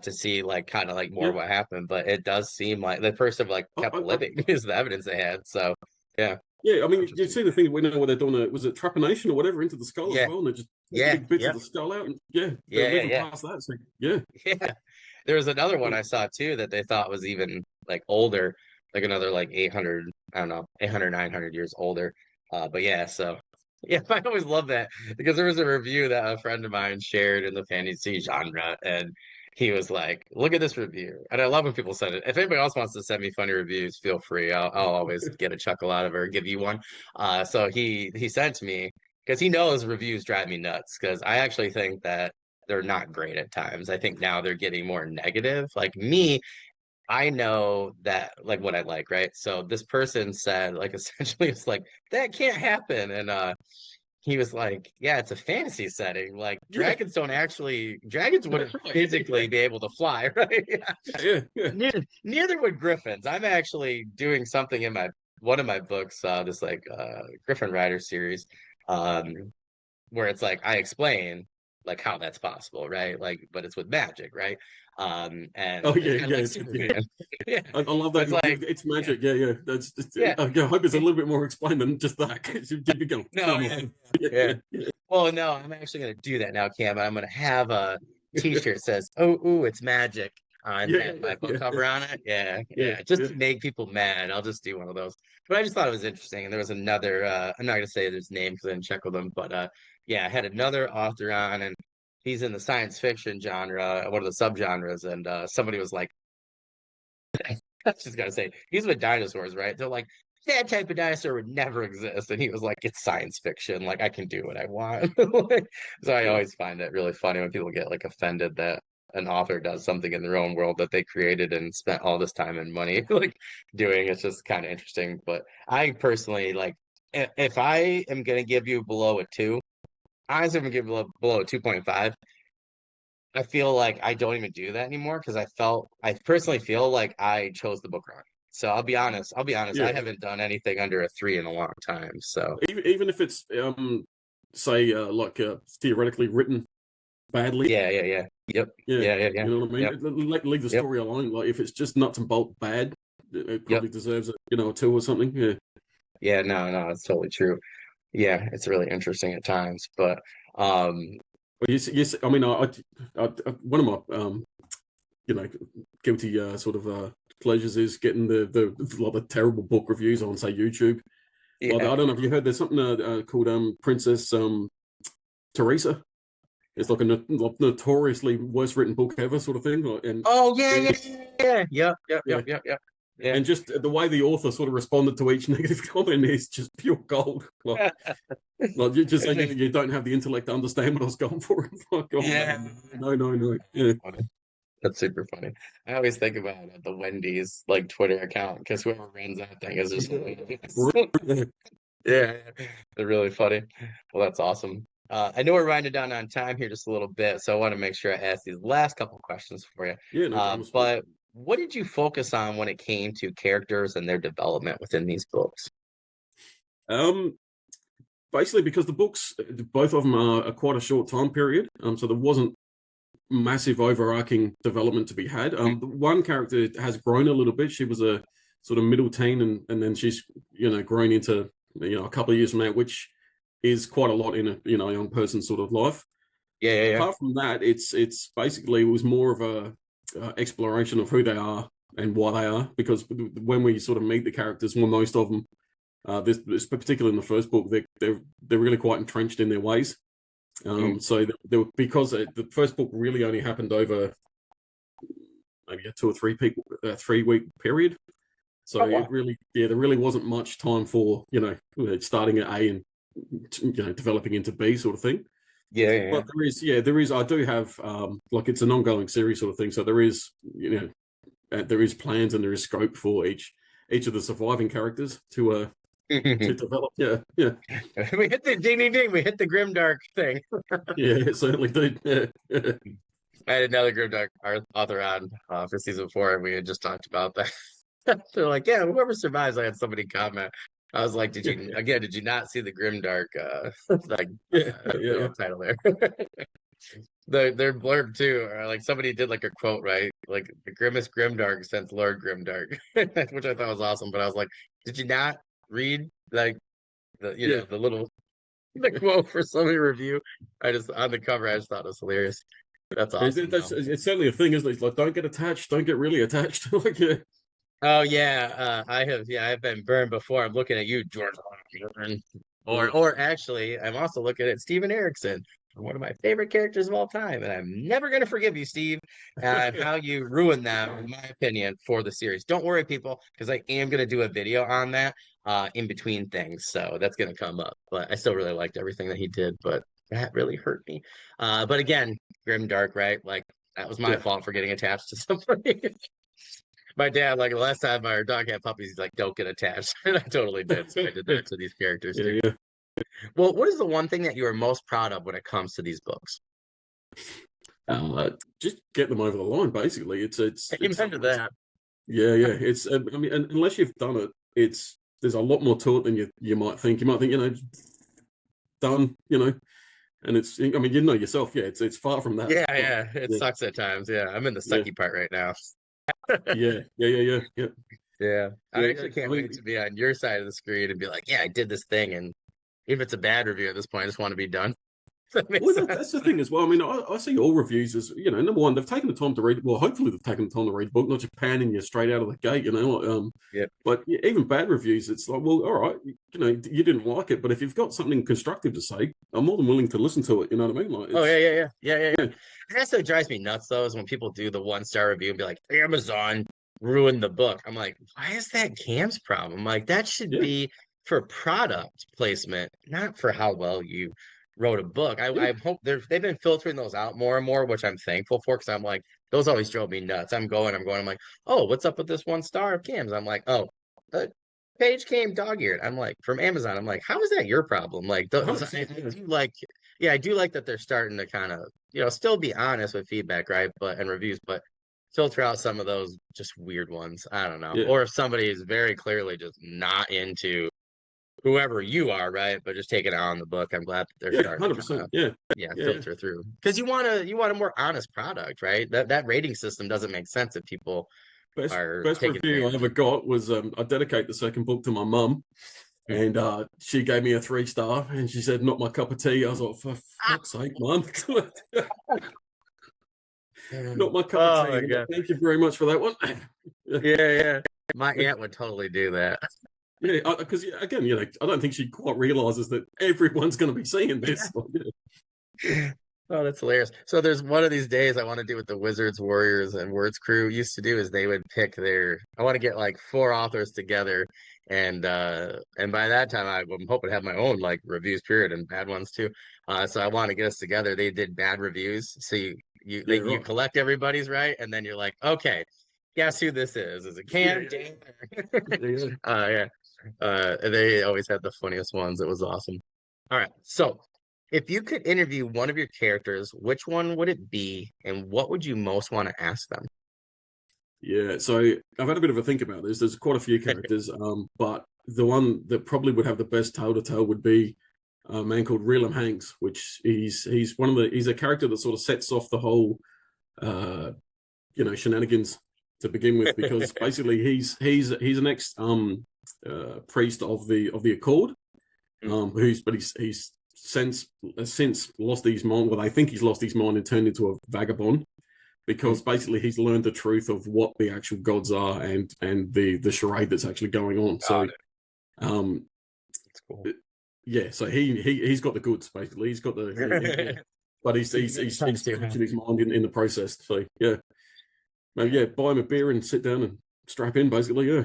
To see like kind of like more Yeah. what happened, but it does seem like the person like kept living is the evidence they had. So yeah, Yeah, I mean, you interesting. see the thing we know where they're doing was it trepanation or whatever into the skull as Yeah, well, and they're just taking yeah, big bits of yep, the skull out, and yeah, they're yeah, living yeah. past that. So yeah, Yeah. There was another one I saw too that they thought was even like older, like another like 800, I don't know, 800, 900 years older. But yeah, so yeah, I always love that because there was a review that a friend of mine shared in the fantasy genre, and he was like, "Look at this review." And I love when people send it. If anybody else wants to send me funny reviews, feel free. I'll always get a chuckle out of it or give you one. So he sent to me because he knows reviews drive me nuts because I actually think that they're not great at times. I think now they're getting more negative. Like me, I know that like what I like, right? So this person said like essentially it's like that can't happen. And he was like, yeah, it's a fantasy setting. Like Yeah, dragons wouldn't physically be able to fly, right? yeah. Neither would griffins. I'm actually doing something in my one of my books, this Griffin Rider series, um, where it's like I explain like how that's possible, right? Like, but it's with magic, right? Oh And yeah, kind of like yeah. Superman. Yeah. I love But that. it's like, It's yeah, magic. Yeah, yeah. That's. yeah. I hope it's a little bit more explained than just that. 'Cause you'd be going, No, come yeah, on. yeah. Yeah, yeah, Well, no, I'm actually gonna do that now, Cam. I'm gonna have a t-shirt that says, "Oh, ooh, it's magic," and yeah, have yeah, my book yeah, yeah, cover on it. Yeah, yeah, yeah. Just yeah. to make people mad, I'll just do one of those. But I just thought it was interesting. And there was another, I'm not gonna say his name because I didn't check with him, but yeah, I had another author on, and he's in the science fiction genre, one of the subgenres, and somebody was like, I just gotta say, he's with dinosaurs, right? They're like, that type of dinosaur would never exist. And he was like, it's science fiction. Like, I can do what I want. Like, so I Yeah. always find it really funny when people get like offended that an author does something in their own world that they created and spent all this time and money like doing. It's just kind of interesting. But I personally like, if I am gonna give you below a two, I was gonna give below a 2.5. I feel like I don't even do that anymore because I personally feel like I chose the book wrong. So I'll be honest, I Yeah. haven't done anything under a three in a long time. So Even if it's say theoretically written badly. yeah, yeah, yeah. Yep. Yeah, Yeah, yeah, yeah. you know what I Yep. mean. Leave the Yep. story alone. Like if it's just nuts and bolt bad, it Yep. probably deserves a two or something. Yeah. Yeah, no, no, it's totally true. Yeah, it's really interesting at times. But um Well, yes. I mean, one of my you know, guilty pleasures is getting the terrible book reviews on say YouTube. Like yeah. I don't know if you heard there's something called Princess Teresa. It's like a notoriously worst written book ever sort of thing. And Oh yeah, yeah, yeah, yeah. Yep, yep, yeah, yep, yep, yep. Yeah. and just the way the author sort of responded to each negative comment is just pure gold. Like you just It say makes you don't have the intellect to understand what I was going for. Like, oh yeah. man, no. Yeah. That's super funny. I always think about the Wendy's like Twitter account because whoever runs that thing is just hilarious. Yeah. Yeah, they're really funny. Well, that's awesome. I know we're winding down on time here just a little bit, so I want to make sure I ask these last couple questions for you. Yeah, no drama, sweet. But what did you focus on when it came to characters and their development within these books? Um, Basically because the books, both of them are quite a short time period. So there wasn't massive overarching development to be had. The one character has grown a little bit. She was a sort of middle teen, and then she's grown into a couple of years from now, which is quite a lot in a young person's sort of life. Yeah, yeah, yeah. Apart from that, it's basically it was more of a exploration of who they are and why they are. Because when we sort of meet the characters, well, most of them, this particularly in the first book, they're really quite entrenched in their ways. Mm. So because the first book really only happened over maybe a 3 week period. So Oh, wow. it really, there really wasn't much time for starting at A and developing into B sort of thing. Yeah, yeah, yeah. But there is. I do have like it's an ongoing series sort of thing. So there is there is plans and there is scope for each of the surviving characters to develop. Yeah, yeah, We hit the ding ding ding. We hit the grimdark thing. yeah. It certainly did. Yeah, I had another grimdark author on for season four, and we had just talked about that. They're like, yeah, whoever survives. I had somebody comment. I was like, yeah, did you not see the grimdark like yeah, yeah, title there? Their blurb too, or like somebody did like a quote, right? Like the grimmest grimdark since Lord Grimdark, which I thought was awesome. But I was like, did you not read like yeah. the little the quote for somebody review? I just on the cover, I just thought it was hilarious. That's awesome though. It's certainly a thing, isn't it? It's like don't get attached, don't get really attached. Like yeah, Oh yeah, I've been burned before. I'm looking at you, George Washington. yeah, Or actually, I'm also looking at Steven Erickson, one of my favorite characters of all time, and I'm never gonna forgive you, Steve, and how you ruined them, in my opinion, for the series. Don't worry, people, because I am gonna do a video on that in between things, so that's gonna come up. But I still really liked everything that he did, but that really hurt me. But again, grim dark, right? Like that was my yeah, fault for getting attached to somebody. My dad, like the last time our dog had puppies, he's like, "Don't get attached," and I totally did. So I did that to these characters yeah, too. yeah. Well, what is the one thing that you are most proud of when it comes to these books? Just get them over the line. Basically, it's Amen to that. yeah. It's I mean, unless you've done it, there's a lot more to it than you might think. You might think, done, and it's, I mean, yourself, yeah, it's far from that. Yeah, But, yeah. It yeah, sucks at times. Yeah, I'm in the yeah, sucky part right now. yeah. Yeah, I Yeah, actually I can't mean, wait to be on your side of the screen and be like, yeah, I did this thing, and if it's a bad review at this point, I just want to be done. That makes well, sense. that's the thing as well. I mean, I see all reviews as, number one, they've taken the time to read. Well, hopefully they've taken the time to read the book, not just panning you straight out of the gate. Yeah. But even bad reviews, it's like, well, all right, you didn't like it, but if you've got something constructive to say, I'm more than willing to listen to it. You know what I mean? Like, Oh it's yeah. yeah, And that's what drives me nuts though, is when people do the 1-star review and be like, Amazon ruined the book. I'm like, why is that Cam's problem? Like that should yeah, be for product placement, not for how well you wrote a book. yeah, I hope they've been filtering those out more and more, which I'm thankful for because I'm like, those always drove me nuts. I'm like, oh, what's up with this 1-star of Cam's? I'm like, oh, the page came dog-eared. I'm like, from Amazon. I'm like, how is that your problem? Like, I 100%. Yeah, do like, yeah, I do like that they're starting to kind of, still be honest with feedback, right? And reviews, but filter out some of those just weird ones. I don't know. yeah, Or if somebody is very clearly just not into whoever you are, right? But just take it out on the book. I'm glad that they're yeah, starting to kind 100%. of, Yeah, yeah, yeah. filter through because you want a more honest product, right? That rating system doesn't make sense if people are Best taking review I advantage. ever got was I dedicate the second book to my mum, and she gave me a 3-star, and she said, "Not my cup of tea." I was like, "For fuck's sake, mum, not my cup of Oh tea." my I'm like, God. thank you very much for that one. Yeah. My aunt would totally do that. Yeah, because again, I don't think she quite realizes that everyone's going to be seeing this. Like, Oh, that's hilarious. So there's one of these days I want to do what the Wizards, Warriors, and Words crew used to do is they would pick I want to get like 4 authors together and by that time I'm hoping to have my own like reviews period and bad ones too. So I want to get us together. They did bad reviews. So yeah, you right. collect everybody's right and then you're like, okay, guess who this is? Is it Yeah, Cam? yeah, Dan? yeah. Yeah. They always had the funniest ones. It was awesome. All right. So if you could interview one of your characters, which one would it be, and what would you most want to ask them? Yeah, so I've had a bit of a think about this. There's quite a few characters, but the one that probably would have the best tale to tell would be a man called Relam Hanks, which he's a character that sort of sets off the whole uh, shenanigans to begin with, because basically he's an ex priest of the Accord, he's since lost his mind. Well, I think he's lost his mind and turned into a vagabond, because basically he's learned the truth of what the actual gods are and the charade that's actually going on. So, That's cool. yeah, so he's got the goods basically. He's got but he's Too, huh? changing his mind in the process. So yeah, maybe yeah, buy him a beer and sit down and strap in basically. Yeah,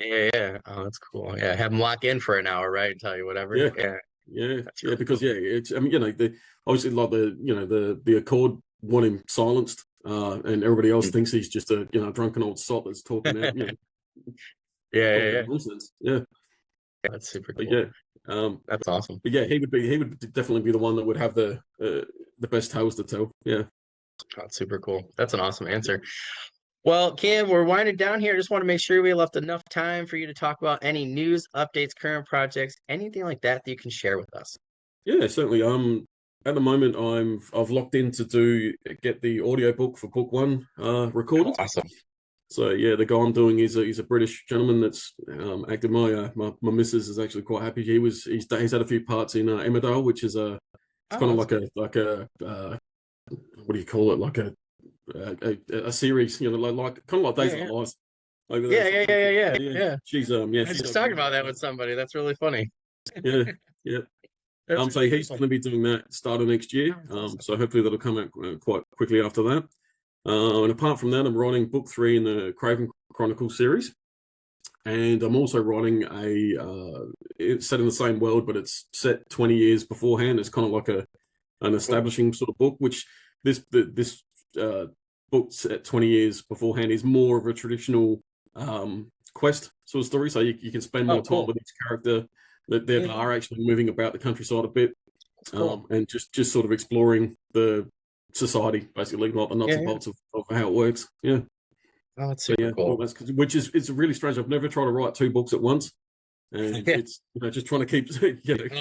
Yeah. Oh, that's cool. Yeah, have them lock in for an hour, right? And tell you whatever. yeah, Yeah, that's yeah. really Because cool. yeah, it's I mean the obviously like the Accord want him silenced, and everybody else thinks he's just a drunken old sot that's talking out talking Yeah. nonsense. Yeah, That's super but cool. yeah. That's awesome. But yeah, he would definitely be the one that would have the best tales to tell. Yeah. That's super cool. That's an awesome answer. Well, Kim, we're winding down here. Just want to make sure we left enough time for you to talk about any news, updates, current projects, anything like that that you can share with us. Yeah, certainly. At the moment I've locked in to get the audiobook for book one Oh, recorded. awesome. So yeah, the guy I'm doing is he's a British gentleman that's acted. My missus is actually quite happy. He's had a few parts in Emmerdale, which is it's Oh, kind of that's like a what do you call it, like a series, like kind of like Days of yeah. Our Lives over there. Sort of thing. Yeah, Yeah. yeah, I was she just does talking really about that well. with somebody. That's really funny. Yeah, yeah. That's So really he's cool. going to be doing that start of next year. Oh, that's awesome. So hopefully that'll come out quite quickly after that. And apart from that, I'm writing book 3 in the Kraven Chronicles series, and I'm also writing it's set in the same world, but it's set 20 years beforehand. It's kind of like an Cool. establishing sort of book, which this uh, book set 20 years beforehand is more of a traditional quest sort of story. So you can spend more Oh, time cool. with each character. They are actually moving about the countryside a bit, That's cool. and just sort of exploring the society, basically, like the nuts Yeah, and yeah. bolts of how it works. Yeah. Oh, that's So super yeah, well, cool. which is it's really strange. I've never tried to write two books at once, and Yeah. it's just trying to keep Oh,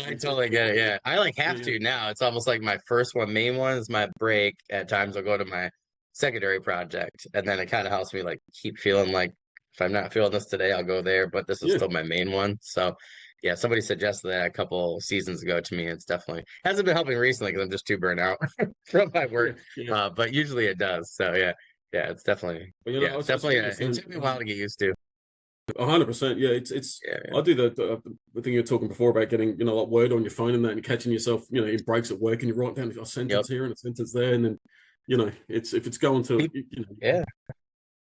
I totally get it. Yeah. I like have yeah, to now. It's almost like my first one, main one is my break. At times I'll go to my secondary project, and then it kind of helps me like keep feeling like if I'm not feeling this today, I'll go there, but this is yeah, still my main one. So yeah, somebody suggested that a couple seasons ago to me. It's definitely hasn't been helping recently because I'm just too burnt out from my yeah, work. yeah. But usually it does. So yeah, yeah, it's definitely But yeah, it's I definitely suppose it took me a while to get used to. 100%. Yeah, it's. Yeah, yeah. I do the thing you're talking before about getting like word on your phone and that, and catching yourself in breaks at work, and you write down a Yep. sentence here and a sentence there, and then it's if it's going to Yeah.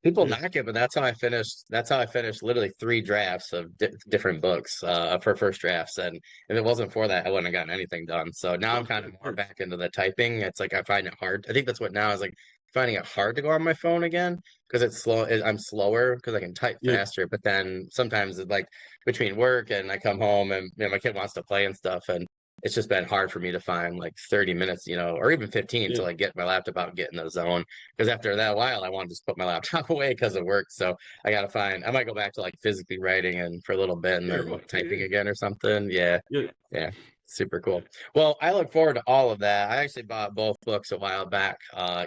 People yeah, knock it, but that's how I finished. That's how I finished literally three drafts of different books for first drafts, and if it wasn't for that, I wouldn't have gotten anything done. So now I'm oh, kind yeah, of more yeah, back into the typing. It's like I find it hard. I think that's what now is like finding it hard to go on my phone again because it's slow. I'm slower because I can type yeah, faster, but then sometimes it's like between work and I come home and my kid wants to play and stuff, and it's just been hard for me to find like 30 minutes, or even 15 to yeah, like get my laptop out and get in the zone because after that while I want to just put my laptop away because of work. So I gotta find I might go back to like physically writing and for a little bit and yeah, then right, typing again or something. Yeah. yeah, Yeah. Super cool. Well, I look forward to all of that. I actually bought both books a while back.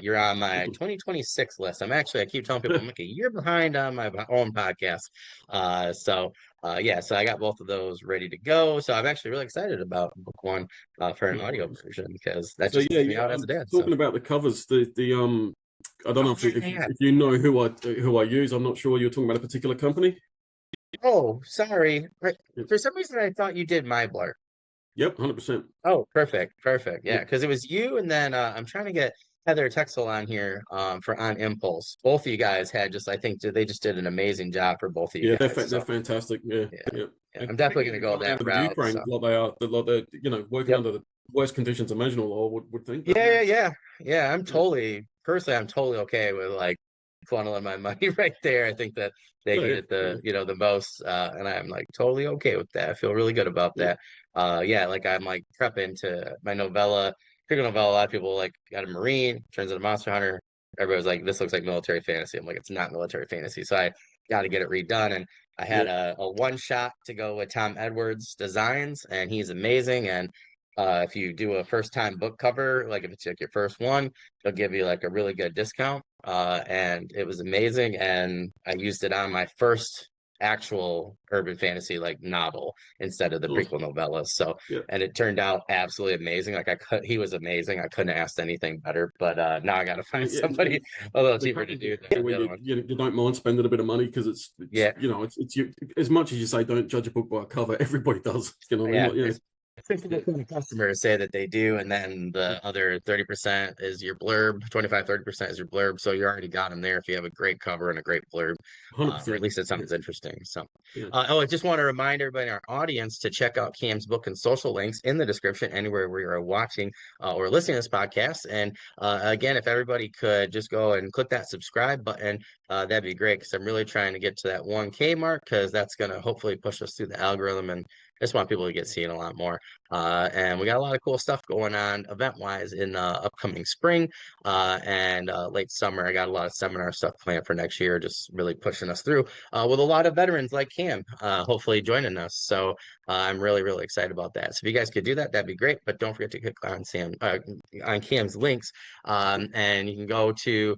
You're on my 2026 list. I keep telling people I'm like a year behind on my own podcast. So I got both of those ready to go. So I'm actually really excited about book one for an no audio worries. version because that So just yeah, helps me yeah. out as a dad. So Talking about the covers, the I don't know oh yeah, yeah, yeah. if you know who I use. I'm not sure you're talking about a particular company. Oh, sorry. Yep, For some reason, I thought you did my blur. yep, 100%. Oh, perfect, perfect. Yeah, Yep, because it was you, and then I'm trying to get Heather Texel on here for On Impulse. Both of you guys had just, I think, they just did an amazing job for both of you yeah, guys. they're So fantastic. Yeah, yeah, yeah. yeah, And I'm to be definitely gonna go going that under the route. Ukraine So like they are, they're working yep. under the worst conditions imaginable. I would think, but Yeah, yeah, yeah, yeah, yeah. yeah, I'm totally okay with like funneling my money right there. I think that they yeah, need yeah, it yeah, the most, and I'm like totally okay with that. I feel really good about yeah. that. Yeah, like I'm like prepping to my novella, figure novella. A lot of people like got a Marine, turns into Monster Hunter. Everybody's like, this looks like military fantasy. I'm like, it's not military fantasy. So I got to get it redone, and I had Yeah. a one shot to go with Tom Edwards Designs, and he's amazing. And if you do a first time book cover, like if it's like your first one, they'll give you like a really good discount. And it was amazing. And I used it on my first actual urban fantasy like novel instead of the Awesome. prequel novellas. So, Yeah. and it turned out absolutely amazing. He was amazing. I couldn't ask anything better, but now I got to find Yeah, somebody a little the cheaper to covers do are the where other one. you don't mind spending a bit of money because Yeah. it's you as much as you say don't judge a book by a cover. Everybody does. You know what I mean? Yeah, Like, yeah, it's 50% of customers say that they do, and then the other 30% is your blurb, 25-30% is your blurb. So you already got them there if you have a great cover and a great blurb, or at 100%. least it Yeah, sounds interesting. So, yeah. I just want to remind everybody in our audience to check out Cam's book and social links in the description anywhere where you're watching or listening to this podcast. And again, if everybody could just go and click that subscribe button, that'd be great because I'm really trying to get to that 1K mark because that's going to hopefully push us through the algorithm and I just want people to get seen a lot more. And we got a lot of cool stuff going on event-wise in upcoming spring and late summer. I got a lot of seminar stuff planned for next year, just really pushing us through with a lot of veterans like Cam, hopefully joining us. So I'm really, really excited about that. So if you guys could do that, that'd be great. But don't forget to click on Cam's links, and you can go to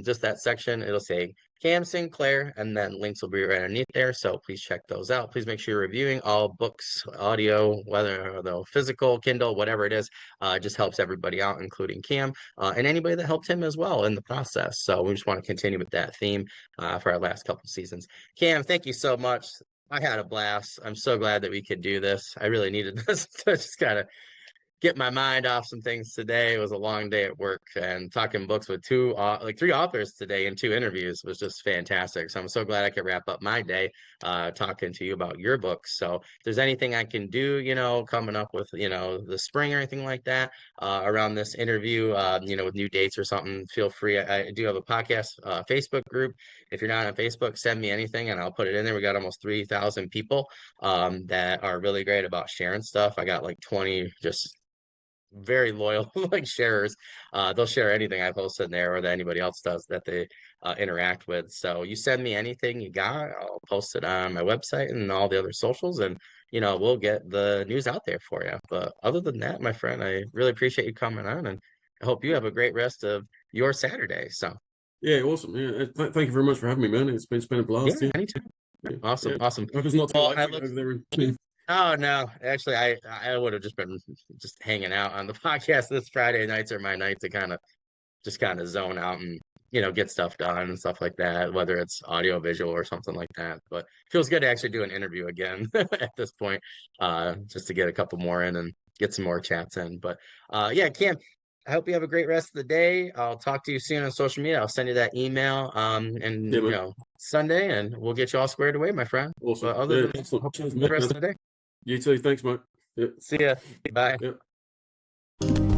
just that section. It'll say Cam Sinclair, and then links will be right underneath there. So please check those out. Please make sure you're reviewing all books, audio, whether they're physical, Kindle, whatever it is. It just helps everybody out, including Cam and anybody that helped him as well in the process. So we just want to continue with that theme for our last couple seasons. Cam, thank you so much. I had a blast. I'm so glad that we could do this. I really needed this to just kind of get my mind off some things today. It was a long day at work, and talking books with three authors today and two interviews was just fantastic. So I'm so glad I could wrap up my day talking to you about your books. So if there's anything I can do, coming up with, the spring or anything like that around this interview, with new dates or something, feel free. I do have a podcast Facebook group. If you're not on Facebook, send me anything and I'll put it in there. We got almost 3,000 people that are really great about sharing stuff. I got like 20 just very loyal like sharers. They'll share anything I post in there or that anybody else does that they interact with. So you send me anything you got, I'll post it on my website and all the other socials, and we'll get the news out there for you. But other than that, my friend, I really appreciate you coming on, and I hope you have a great rest of your Saturday. So Yeah, awesome. Yeah, thank you very much for having me, man. It's been a blast. yeah, anytime. Awesome, awesome. I hope it's not too Well, late for you over there. oh no, actually, I would have just been just hanging out on the podcast. This Friday nights are my night to kind of zone out and get stuff done and stuff like that, whether it's audio, visual, or something like that. But it feels good to actually do an interview again at this point, just to get a couple more in and get some more chats in. But yeah, Cam, I hope you have a great rest of the day. I'll talk to you soon on social media. I'll send you that email and Yeah, man. Sunday, and we'll get you all squared away, my friend. Awesome. But other Yeah, than that, excellent. hope you Cheers, have a good mate. rest of the day. You too. Thanks, mate. Yeah. See ya. Bye. Yeah.